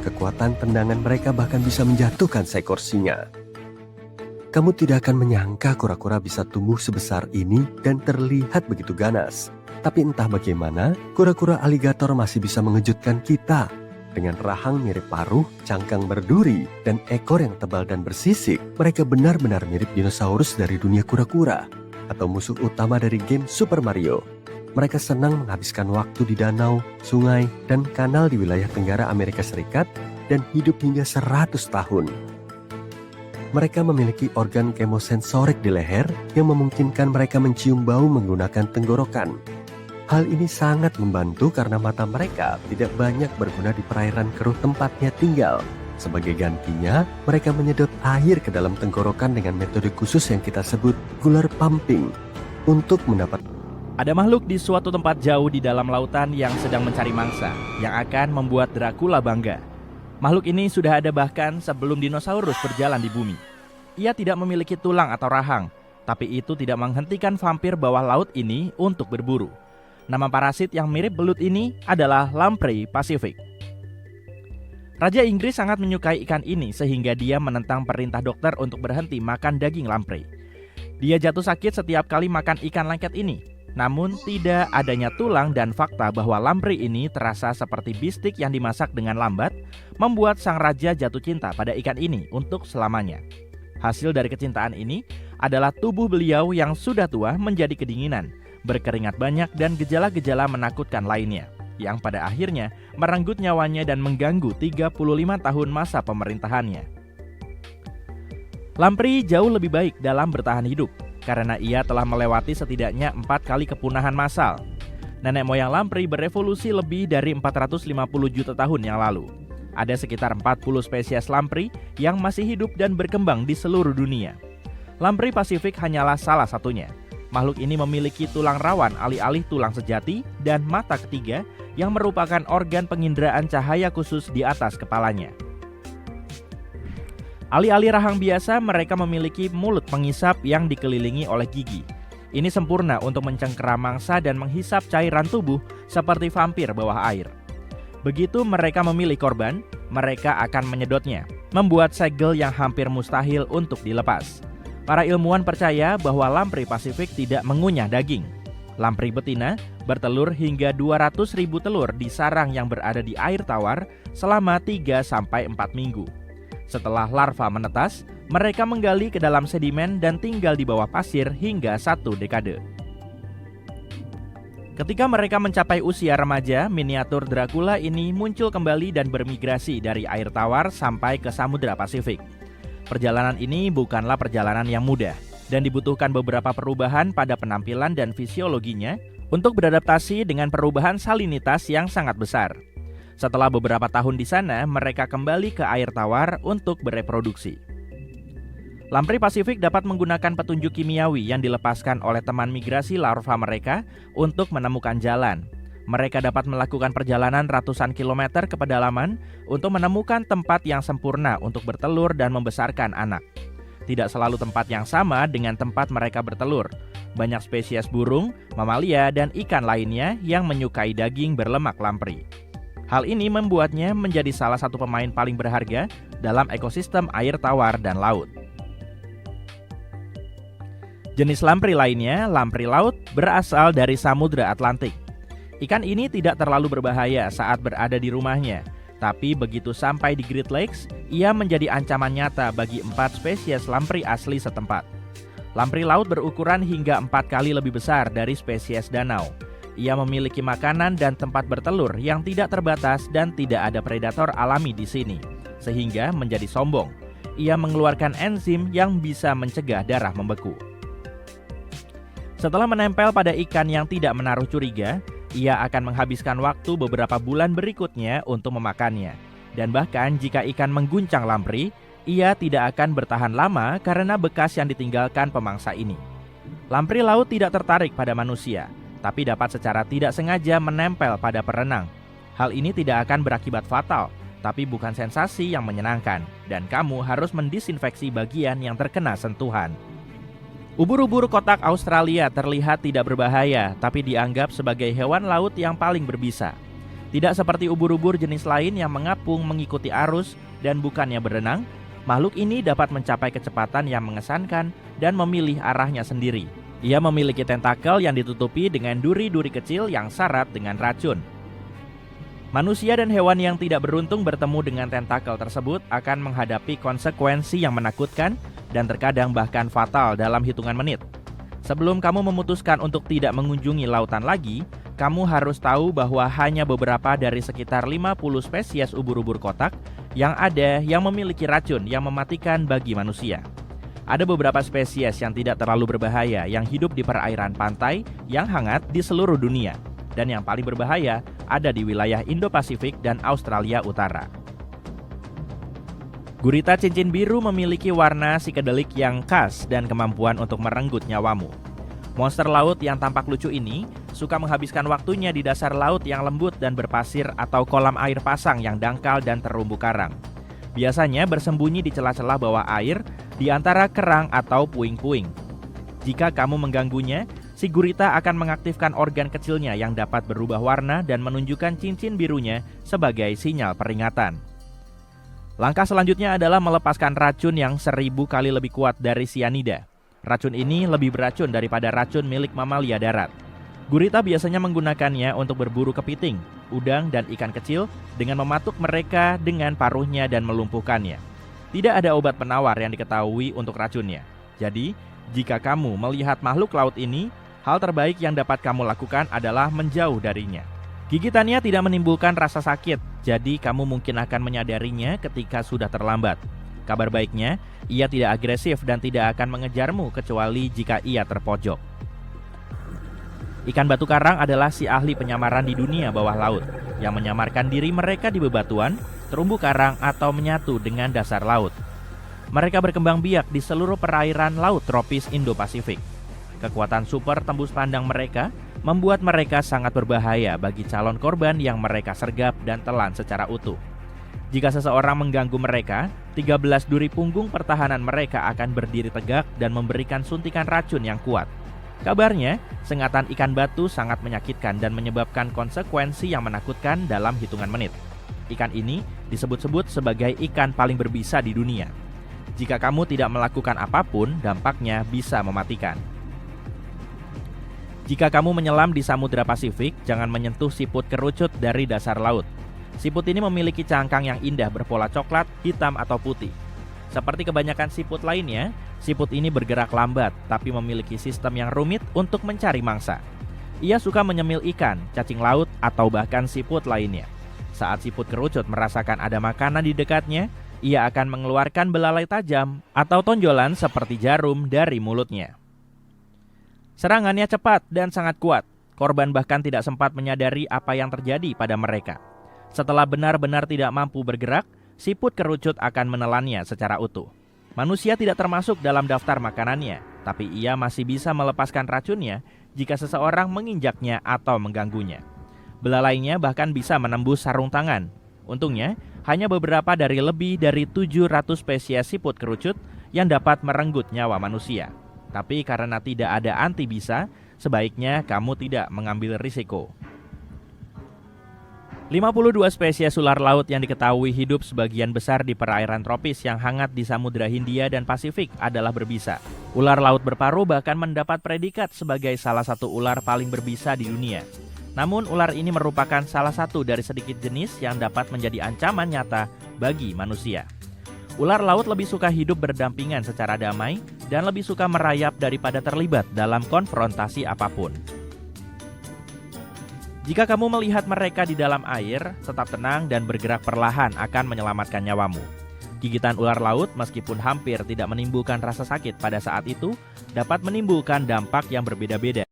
Kekuatan tendangan mereka bahkan bisa menjatuhkan seekor singa. Kamu tidak akan menyangka kura-kura bisa tumbuh sebesar ini dan terlihat begitu ganas. Tapi entah bagaimana, kura-kura aligator masih bisa mengejutkan kita. Dengan rahang mirip paruh, cangkang berduri, dan ekor yang tebal dan bersisik, mereka benar-benar mirip dinosaurus dari dunia kura-kura, atau musuh utama dari game Super Mario. Mereka senang menghabiskan waktu di danau, sungai, dan kanal di wilayah Tenggara Amerika Serikat dan hidup hingga 100 tahun. Mereka memiliki organ kemosensorik di leher yang memungkinkan mereka mencium bau menggunakan tenggorokan. Hal ini sangat membantu karena mata mereka tidak banyak berguna di perairan keruh tempatnya tinggal. Sebagai gantinya, mereka menyedot air ke dalam tenggorokan dengan metode khusus yang kita sebut gular pumping untuk mendapat. Ada makhluk di suatu tempat jauh di dalam lautan yang sedang mencari mangsa, yang akan membuat Dracula bangga. Makhluk ini sudah ada bahkan sebelum dinosaurus berjalan di bumi. Ia tidak memiliki tulang atau rahang, tapi itu tidak menghentikan vampir bawah laut ini untuk berburu. Nama parasit yang mirip belut ini adalah lamprey Pacific. Raja Inggris sangat menyukai ikan ini sehingga dia menentang perintah dokter untuk berhenti makan daging lamprey. Dia jatuh sakit setiap kali makan ikan lengket ini. Namun tidak adanya tulang dan fakta bahwa lamprey ini terasa seperti bistik yang dimasak dengan lambat membuat sang raja jatuh cinta pada ikan ini untuk selamanya. Hasil dari kecintaan ini adalah tubuh beliau yang sudah tua menjadi kedinginan, berkeringat banyak dan gejala-gejala menakutkan lainnya, yang pada akhirnya merenggut nyawanya dan mengganggu 35 tahun masa pemerintahannya. Lamprey jauh lebih baik dalam bertahan hidup, karena ia telah melewati setidaknya 4 kali kepunahan massal. Nenek moyang lamprey berevolusi lebih dari 450 juta tahun yang lalu. Ada sekitar 40 spesies lamprey yang masih hidup dan berkembang di seluruh dunia. Lamprey Pacific hanyalah salah satunya. Makhluk ini memiliki tulang rawan alih-alih tulang sejati dan mata ketiga yang merupakan organ penginderaan cahaya khusus di atas kepalanya. Alih-alih rahang biasa, mereka memiliki mulut pengisap yang dikelilingi oleh gigi. Ini sempurna untuk mencengkeram mangsa dan menghisap cairan tubuh seperti vampir bawah air. Begitu mereka memilih korban, mereka akan menyedotnya, membuat segel yang hampir mustahil untuk dilepas. Para ilmuwan percaya bahwa lamprey Pacific tidak mengunyah daging. Lamprey betina bertelur hingga 200.000 telur di sarang yang berada di air tawar selama 3-4 minggu. Setelah larva menetas, mereka menggali ke dalam sedimen dan tinggal di bawah pasir hingga 1 dekade. Ketika mereka mencapai usia remaja, miniatur Dracula ini muncul kembali dan bermigrasi dari air tawar sampai ke Samudra Pasifik. Perjalanan ini bukanlah perjalanan yang mudah dan dibutuhkan beberapa perubahan pada penampilan dan fisiologinya untuk beradaptasi dengan perubahan salinitas yang sangat besar. Setelah beberapa tahun di sana, mereka kembali ke air tawar untuk bereproduksi. Lamprey Pasifik dapat menggunakan petunjuk kimiawi yang dilepaskan oleh teman migrasi larva mereka untuk menemukan jalan. Mereka dapat melakukan perjalanan ratusan kilometer ke pedalaman untuk menemukan tempat yang sempurna untuk bertelur dan membesarkan anak. Tidak selalu tempat yang sama dengan tempat mereka bertelur. Banyak spesies burung, mamalia, dan ikan lainnya yang menyukai daging berlemak lamprey. Hal ini membuatnya menjadi salah satu pemain paling berharga dalam ekosistem air tawar dan laut. Jenis lamprey lainnya, lamprey laut, berasal dari Samudra Atlantik. Ikan ini tidak terlalu berbahaya saat berada di rumahnya, tapi begitu sampai di Great Lakes, ia menjadi ancaman nyata bagi 4 spesies lamprey asli setempat. Lamprey laut berukuran hingga 4 kali lebih besar dari spesies danau. Ia memiliki makanan dan tempat bertelur yang tidak terbatas dan tidak ada predator alami di sini, sehingga menjadi sombong. Ia mengeluarkan enzim yang bisa mencegah darah membeku. Setelah menempel pada ikan yang tidak menaruh curiga, ia akan menghabiskan waktu beberapa bulan berikutnya untuk memakannya. Dan bahkan jika ikan mengguncang lamprey, ia tidak akan bertahan lama karena bekas yang ditinggalkan pemangsa ini. Lamprey laut tidak tertarik pada manusia, tapi dapat secara tidak sengaja menempel pada perenang. Hal ini tidak akan berakibat fatal, tapi bukan sensasi yang menyenangkan, dan kamu harus mendisinfeksi bagian yang terkena sentuhan. Ubur-ubur kotak Australia terlihat tidak berbahaya, tapi dianggap sebagai hewan laut yang paling berbisa. Tidak seperti ubur-ubur jenis lain yang mengapung mengikuti arus dan bukannya berenang, makhluk ini dapat mencapai kecepatan yang mengesankan dan memilih arahnya sendiri. Ia memiliki tentakel yang ditutupi dengan duri-duri kecil yang syarat dengan racun. Manusia dan hewan yang tidak beruntung bertemu dengan tentakel tersebut akan menghadapi konsekuensi yang menakutkan dan terkadang bahkan fatal dalam hitungan menit. Sebelum kamu memutuskan untuk tidak mengunjungi lautan lagi, kamu harus tahu bahwa hanya beberapa dari sekitar 50 spesies ubur-ubur kotak yang ada yang memiliki racun yang mematikan bagi manusia. Ada beberapa spesies yang tidak terlalu berbahaya yang hidup di perairan pantai yang hangat di seluruh dunia. Dan yang paling berbahaya ada di wilayah Indo-Pasifik dan Australia Utara. Gurita cincin biru memiliki warna psikedelik yang khas dan kemampuan untuk merenggut nyawamu. Monster laut yang tampak lucu ini suka menghabiskan waktunya di dasar laut yang lembut dan berpasir atau kolam air pasang yang dangkal dan terumbu karang. Biasanya bersembunyi di celah-celah bawah air di antara kerang atau puing-puing. Jika kamu mengganggunya, si gurita akan mengaktifkan organ kecilnya yang dapat berubah warna dan menunjukkan cincin birunya sebagai sinyal peringatan. Langkah selanjutnya adalah melepaskan racun yang 1000 kali lebih kuat dari sianida. Racun ini lebih beracun daripada racun milik mamalia darat. Gurita biasanya menggunakannya untuk berburu kepiting, udang, dan ikan kecil dengan mematuk mereka dengan paruhnya dan melumpuhkannya. Tidak ada obat penawar yang diketahui untuk racunnya. Jadi, jika kamu melihat makhluk laut ini, hal terbaik yang dapat kamu lakukan adalah menjauh darinya. Gigitannya tidak menimbulkan rasa sakit, jadi kamu mungkin akan menyadarinya ketika sudah terlambat. Kabar baiknya, ia tidak agresif dan tidak akan mengejarmu kecuali jika ia terpojok. Ikan batu karang adalah si ahli penyamaran di dunia bawah laut, yang menyamarkan diri mereka di bebatuan, terumbu karang, atau menyatu dengan dasar laut. Mereka berkembang biak di seluruh perairan laut tropis Indo-Pasifik. Kekuatan super tembus pandang mereka membuat mereka sangat berbahaya bagi calon korban yang mereka sergap dan telan secara utuh. Jika seseorang mengganggu mereka, 13 duri punggung pertahanan mereka akan berdiri tegak dan memberikan suntikan racun yang kuat. Kabarnya, sengatan ikan batu sangat menyakitkan dan menyebabkan konsekuensi yang menakutkan dalam hitungan menit. Ikan ini disebut-sebut sebagai ikan paling berbisa di dunia. Jika kamu tidak melakukan apapun, dampaknya bisa mematikan. Jika kamu menyelam di Samudra Pasifik, jangan menyentuh siput kerucut dari dasar laut. Siput ini memiliki cangkang yang indah berpola coklat, hitam, atau putih. Seperti kebanyakan siput lainnya, siput ini bergerak lambat tapi memiliki sistem yang rumit untuk mencari mangsa. Ia suka menyemil ikan, cacing laut, atau bahkan siput lainnya. Saat siput kerucut merasakan ada makanan di dekatnya, ia akan mengeluarkan belalai tajam atau tonjolan seperti jarum dari mulutnya. Serangannya cepat dan sangat kuat. Korban bahkan tidak sempat menyadari apa yang terjadi pada mereka. Setelah benar-benar tidak mampu bergerak, siput kerucut akan menelannya secara utuh. Manusia tidak termasuk dalam daftar makanannya, tapi ia masih bisa melepaskan racunnya jika seseorang menginjaknya atau mengganggunya. Belalainya bahkan bisa menembus sarung tangan. Untungnya, hanya beberapa dari lebih dari 700 spesies siput kerucut yang dapat merenggut nyawa manusia. Tapi karena tidak ada antibisa, sebaiknya kamu tidak mengambil risiko. 52 spesies ular laut yang diketahui hidup sebagian besar di perairan tropis yang hangat di Samudra Hindia dan Pasifik adalah berbisa. Ular laut berparuh bahkan mendapat predikat sebagai salah satu ular paling berbisa di dunia. Namun ular ini merupakan salah satu dari sedikit jenis yang dapat menjadi ancaman nyata bagi manusia. Ular laut lebih suka hidup berdampingan secara damai dan lebih suka merayap daripada terlibat dalam konfrontasi apapun. Jika kamu melihat mereka di dalam air, tetap tenang dan bergerak perlahan akan menyelamatkan nyawamu. Gigitan ular laut meskipun hampir tidak menimbulkan rasa sakit pada saat itu, dapat menimbulkan dampak yang berbeda-beda.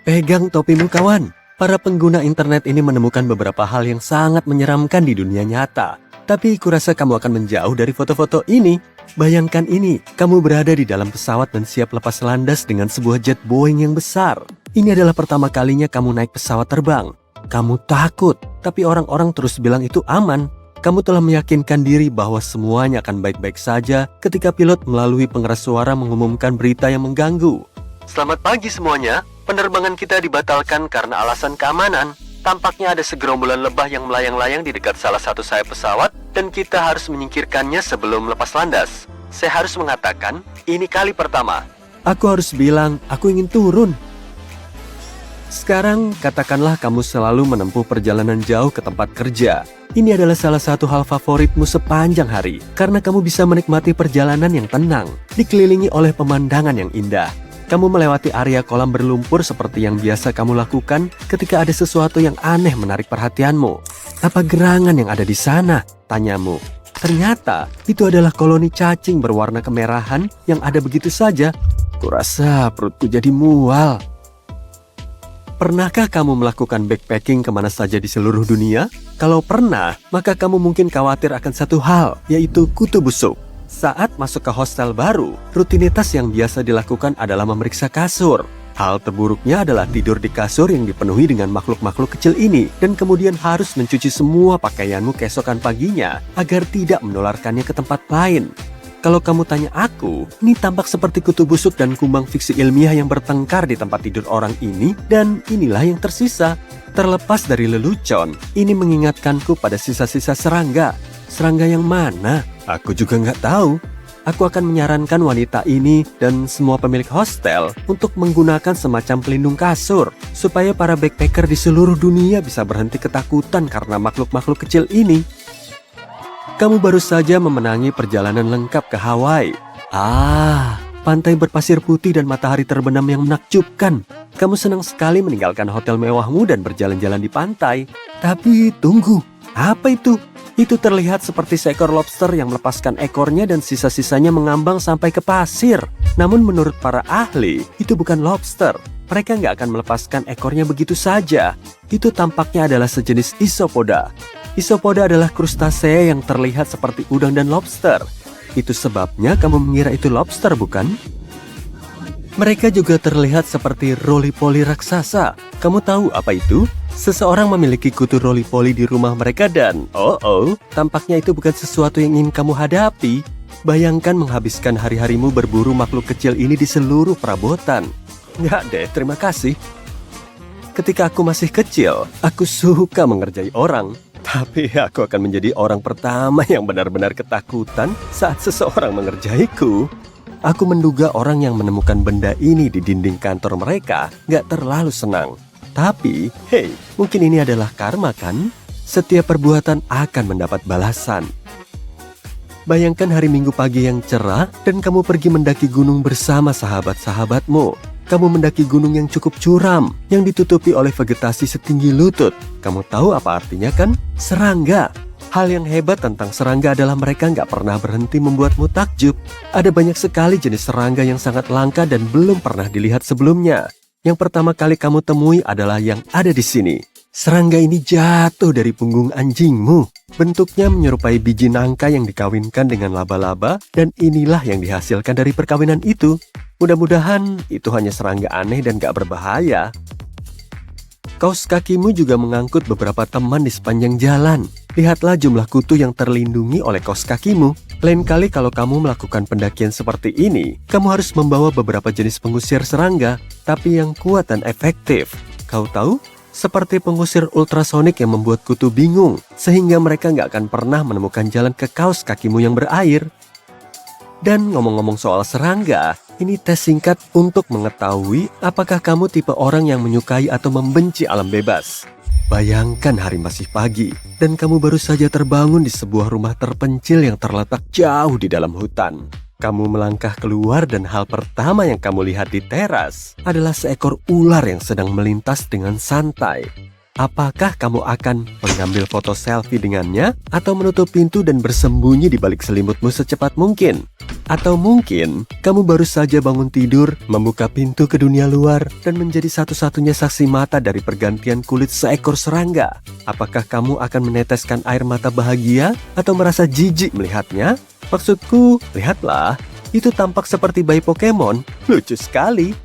Pegang topimu kawan. Para pengguna internet ini menemukan beberapa hal yang sangat menyeramkan di dunia nyata. Tapi kurasa kamu akan menjauh dari foto-foto ini. Bayangkan ini, kamu berada di dalam pesawat dan siap lepas landas dengan sebuah jet Boeing yang besar. Ini adalah pertama kalinya kamu naik pesawat terbang. Kamu takut, tapi orang-orang terus bilang itu aman. Kamu telah meyakinkan diri bahwa semuanya akan baik-baik saja ketika pilot melalui pengeras suara mengumumkan berita yang mengganggu. Selamat pagi semuanya, penerbangan kita dibatalkan karena alasan keamanan. Tampaknya ada segerombolan lebah yang melayang-layang di dekat salah satu sayap pesawat dan kita harus menyingkirkannya sebelum lepas landas. Saya harus mengatakan, ini kali pertama. Aku harus bilang, aku ingin turun. Sekarang, katakanlah kamu selalu menempuh perjalanan jauh ke tempat kerja. Ini adalah salah satu hal favoritmu sepanjang hari, karena kamu bisa menikmati perjalanan yang tenang, dikelilingi oleh pemandangan yang indah. Kamu melewati area kolam berlumpur seperti yang biasa kamu lakukan ketika ada sesuatu yang aneh menarik perhatianmu. Apa gerangan yang ada di sana? Tanyamu. Ternyata, itu adalah koloni cacing berwarna kemerahan yang ada begitu saja. Kurasa perutku jadi mual. Pernahkah kamu melakukan backpacking kemana saja di seluruh dunia? Kalau pernah, maka kamu mungkin khawatir akan satu hal, yaitu kutu busuk. Saat masuk ke hostel baru, rutinitas yang biasa dilakukan adalah memeriksa kasur. Hal terburuknya adalah tidur di kasur yang dipenuhi dengan makhluk-makhluk kecil ini dan kemudian harus mencuci semua pakaianmu keesokan paginya agar tidak menularkannya ke tempat lain. Kalau kamu tanya aku, ini tampak seperti kutu busuk dan kumbang fiksi ilmiah yang bertengkar di tempat tidur orang ini dan inilah yang tersisa. Terlepas dari lelucon, ini mengingatkanku pada sisa-sisa serangga. Serangga yang mana? Aku juga nggak tahu. Aku akan menyarankan wanita ini dan semua pemilik hostel untuk menggunakan semacam pelindung kasur supaya para backpacker di seluruh dunia bisa berhenti ketakutan karena makhluk-makhluk kecil ini. Kamu baru saja memenangi perjalanan lengkap ke Hawaii. Pantai berpasir putih dan matahari terbenam yang menakjubkan. Kamu senang sekali meninggalkan hotel mewahmu dan berjalan-jalan di pantai. Tapi tunggu, apa itu? Itu terlihat seperti seekor lobster yang melepaskan ekornya dan sisa-sisanya mengambang sampai ke pasir. Namun menurut para ahli, itu bukan lobster. Mereka nggak akan melepaskan ekornya begitu saja. Itu tampaknya adalah sejenis isopoda. Isopoda adalah krustasea yang terlihat seperti udang dan lobster. Itu sebabnya kamu mengira itu lobster, bukan? Mereka juga terlihat seperti roly-poly raksasa. Kamu tahu apa itu? Seseorang memiliki kutu roly-poly di rumah mereka dan tampaknya itu bukan sesuatu yang ingin kamu hadapi. Bayangkan menghabiskan hari-harimu berburu makhluk kecil ini di seluruh perabotan. Nggak deh, terima kasih. Ketika aku masih kecil, aku suka mengerjai orang. Tapi aku akan menjadi orang pertama yang benar-benar ketakutan saat seseorang mengerjaiku. Aku menduga orang yang menemukan benda ini di dinding kantor mereka nggak terlalu senang. Tapi, hey, mungkin ini adalah karma kan? Setiap perbuatan akan mendapat balasan. Bayangkan hari Minggu pagi yang cerah dan kamu pergi mendaki gunung bersama sahabat-sahabatmu. Kamu mendaki gunung yang cukup curam, yang ditutupi oleh vegetasi setinggi lutut. Kamu tahu apa artinya kan? Serangga. Hal yang hebat tentang serangga adalah mereka nggak pernah berhenti membuatmu takjub. Ada banyak sekali jenis serangga yang sangat langka dan belum pernah dilihat sebelumnya. Yang pertama kali kamu temui adalah yang ada di sini. Serangga ini jatuh dari punggung anjingmu. Bentuknya menyerupai biji nangka yang dikawinkan dengan laba-laba, dan inilah yang dihasilkan dari perkawinan itu. Mudah-mudahan itu hanya serangga aneh dan gak berbahaya. Kaos kakimu juga mengangkut beberapa teman di sepanjang jalan. Lihatlah jumlah kutu yang terlindungi oleh kaos kakimu. Lain kali kalau kamu melakukan pendakian seperti ini, kamu harus membawa beberapa jenis pengusir serangga, tapi yang kuat dan efektif. Kau tahu? Seperti pengusir ultrasonik yang membuat kutu bingung, sehingga mereka nggak akan pernah menemukan jalan ke kaos kakimu yang berair. Dan ngomong-ngomong soal serangga, ini tes singkat untuk mengetahui apakah kamu tipe orang yang menyukai atau membenci alam bebas. Bayangkan hari masih pagi, dan kamu baru saja terbangun di sebuah rumah terpencil yang terletak jauh di dalam hutan. Kamu melangkah keluar dan hal pertama yang kamu lihat di teras adalah seekor ular yang sedang melintas dengan santai. Apakah kamu akan mengambil foto selfie dengannya atau menutup pintu dan bersembunyi di balik selimutmu secepat mungkin? Atau mungkin kamu baru saja bangun tidur, membuka pintu ke dunia luar dan menjadi satu-satunya saksi mata dari pergantian kulit seekor serangga? Apakah kamu akan meneteskan air mata bahagia atau merasa jijik melihatnya? Maksudku, lihatlah, itu tampak seperti bayi Pokemon, lucu sekali.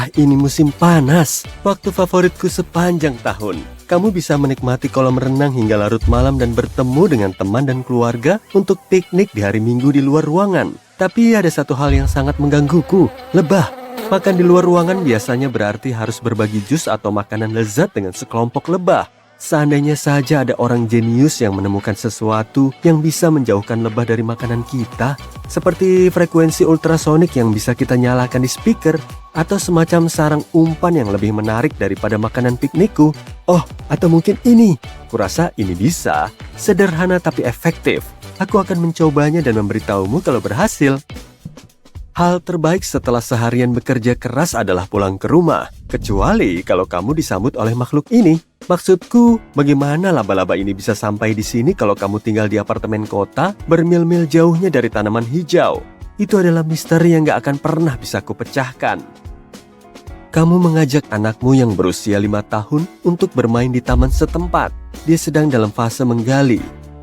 Ini musim panas, waktu favoritku sepanjang tahun. Kamu bisa menikmati kolam renang hingga larut malam dan bertemu dengan teman dan keluarga untuk piknik di hari Minggu di luar ruangan. Tapi ada satu hal yang sangat menggangguku, lebah. Makan di luar ruangan biasanya berarti harus berbagi jus atau makanan lezat dengan sekelompok lebah. Seandainya saja ada orang jenius yang menemukan sesuatu yang bisa menjauhkan lebah dari makanan kita, seperti frekuensi ultrasonik yang bisa kita nyalakan di speaker, atau semacam sarang umpan yang lebih menarik daripada makanan piknikku. Oh, atau mungkin ini. Kurasa ini bisa. Sederhana tapi efektif. Aku akan mencobanya dan memberitahumu kalau berhasil. Hal terbaik setelah seharian bekerja keras adalah pulang ke rumah, kecuali kalau kamu disambut oleh makhluk ini. Maksudku, bagaimana laba-laba ini bisa sampai di sini kalau kamu tinggal di apartemen kota bermil-mil jauhnya dari tanaman hijau? Itu adalah misteri yang gak akan pernah bisa kupecahkan. Kamu mengajak anakmu yang berusia 5 tahun untuk bermain di taman setempat. Dia sedang dalam fase menggali.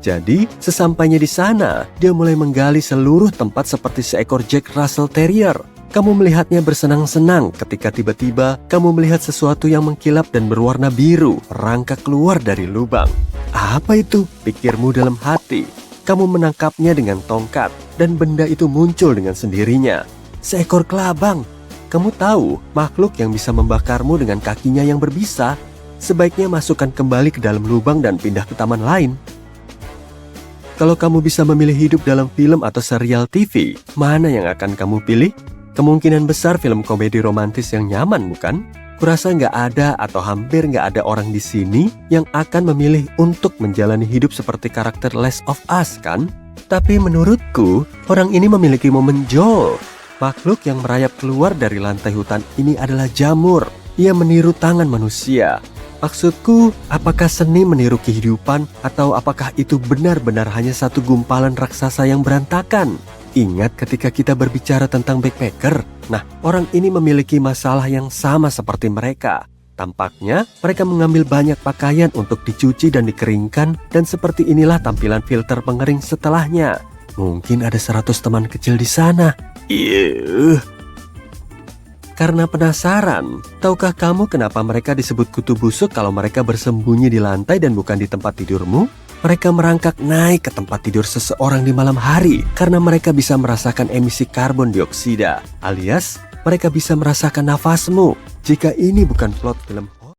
Jadi, sesampainya di sana, dia mulai menggali seluruh tempat seperti seekor Jack Russell Terrier. Kamu melihatnya bersenang-senang ketika tiba-tiba kamu melihat sesuatu yang mengkilap dan berwarna biru merangkak keluar dari lubang. Apa itu? Pikirmu dalam hati. Kamu menangkapnya dengan tongkat, dan benda itu muncul dengan sendirinya. Seekor kelabang. Kamu tahu, makhluk yang bisa membakarmu dengan kakinya yang berbisa. Sebaiknya masukkan kembali ke dalam lubang dan pindah ke taman lain. Kalau kamu bisa memilih hidup dalam film atau serial TV, mana yang akan kamu pilih? Kemungkinan besar film komedi romantis yang nyaman, bukan? Kurasa nggak ada atau hampir nggak ada orang di sini yang akan memilih untuk menjalani hidup seperti karakter Last of Us, kan? Tapi menurutku, orang ini memiliki momen Joel. Makhluk yang merayap keluar dari lantai hutan ini adalah jamur. Ia meniru tangan manusia. Maksudku, apakah seni meniru kehidupan atau apakah itu benar-benar hanya satu gumpalan raksasa yang berantakan? Ingat ketika kita berbicara tentang backpacker? Nah, orang ini memiliki masalah yang sama seperti mereka. Tampaknya mereka mengambil banyak pakaian untuk dicuci dan dikeringkan, dan seperti inilah tampilan filter pengering setelahnya. Mungkin ada 100 teman kecil di sana. Karena penasaran, tahukah kamu kenapa mereka disebut kutu busuk kalau mereka bersembunyi di lantai dan bukan di tempat tidurmu? Mereka merangkak naik ke tempat tidur seseorang di malam hari karena mereka bisa merasakan emisi karbon dioksida, alias mereka bisa merasakan nafasmu. Jika ini bukan plot film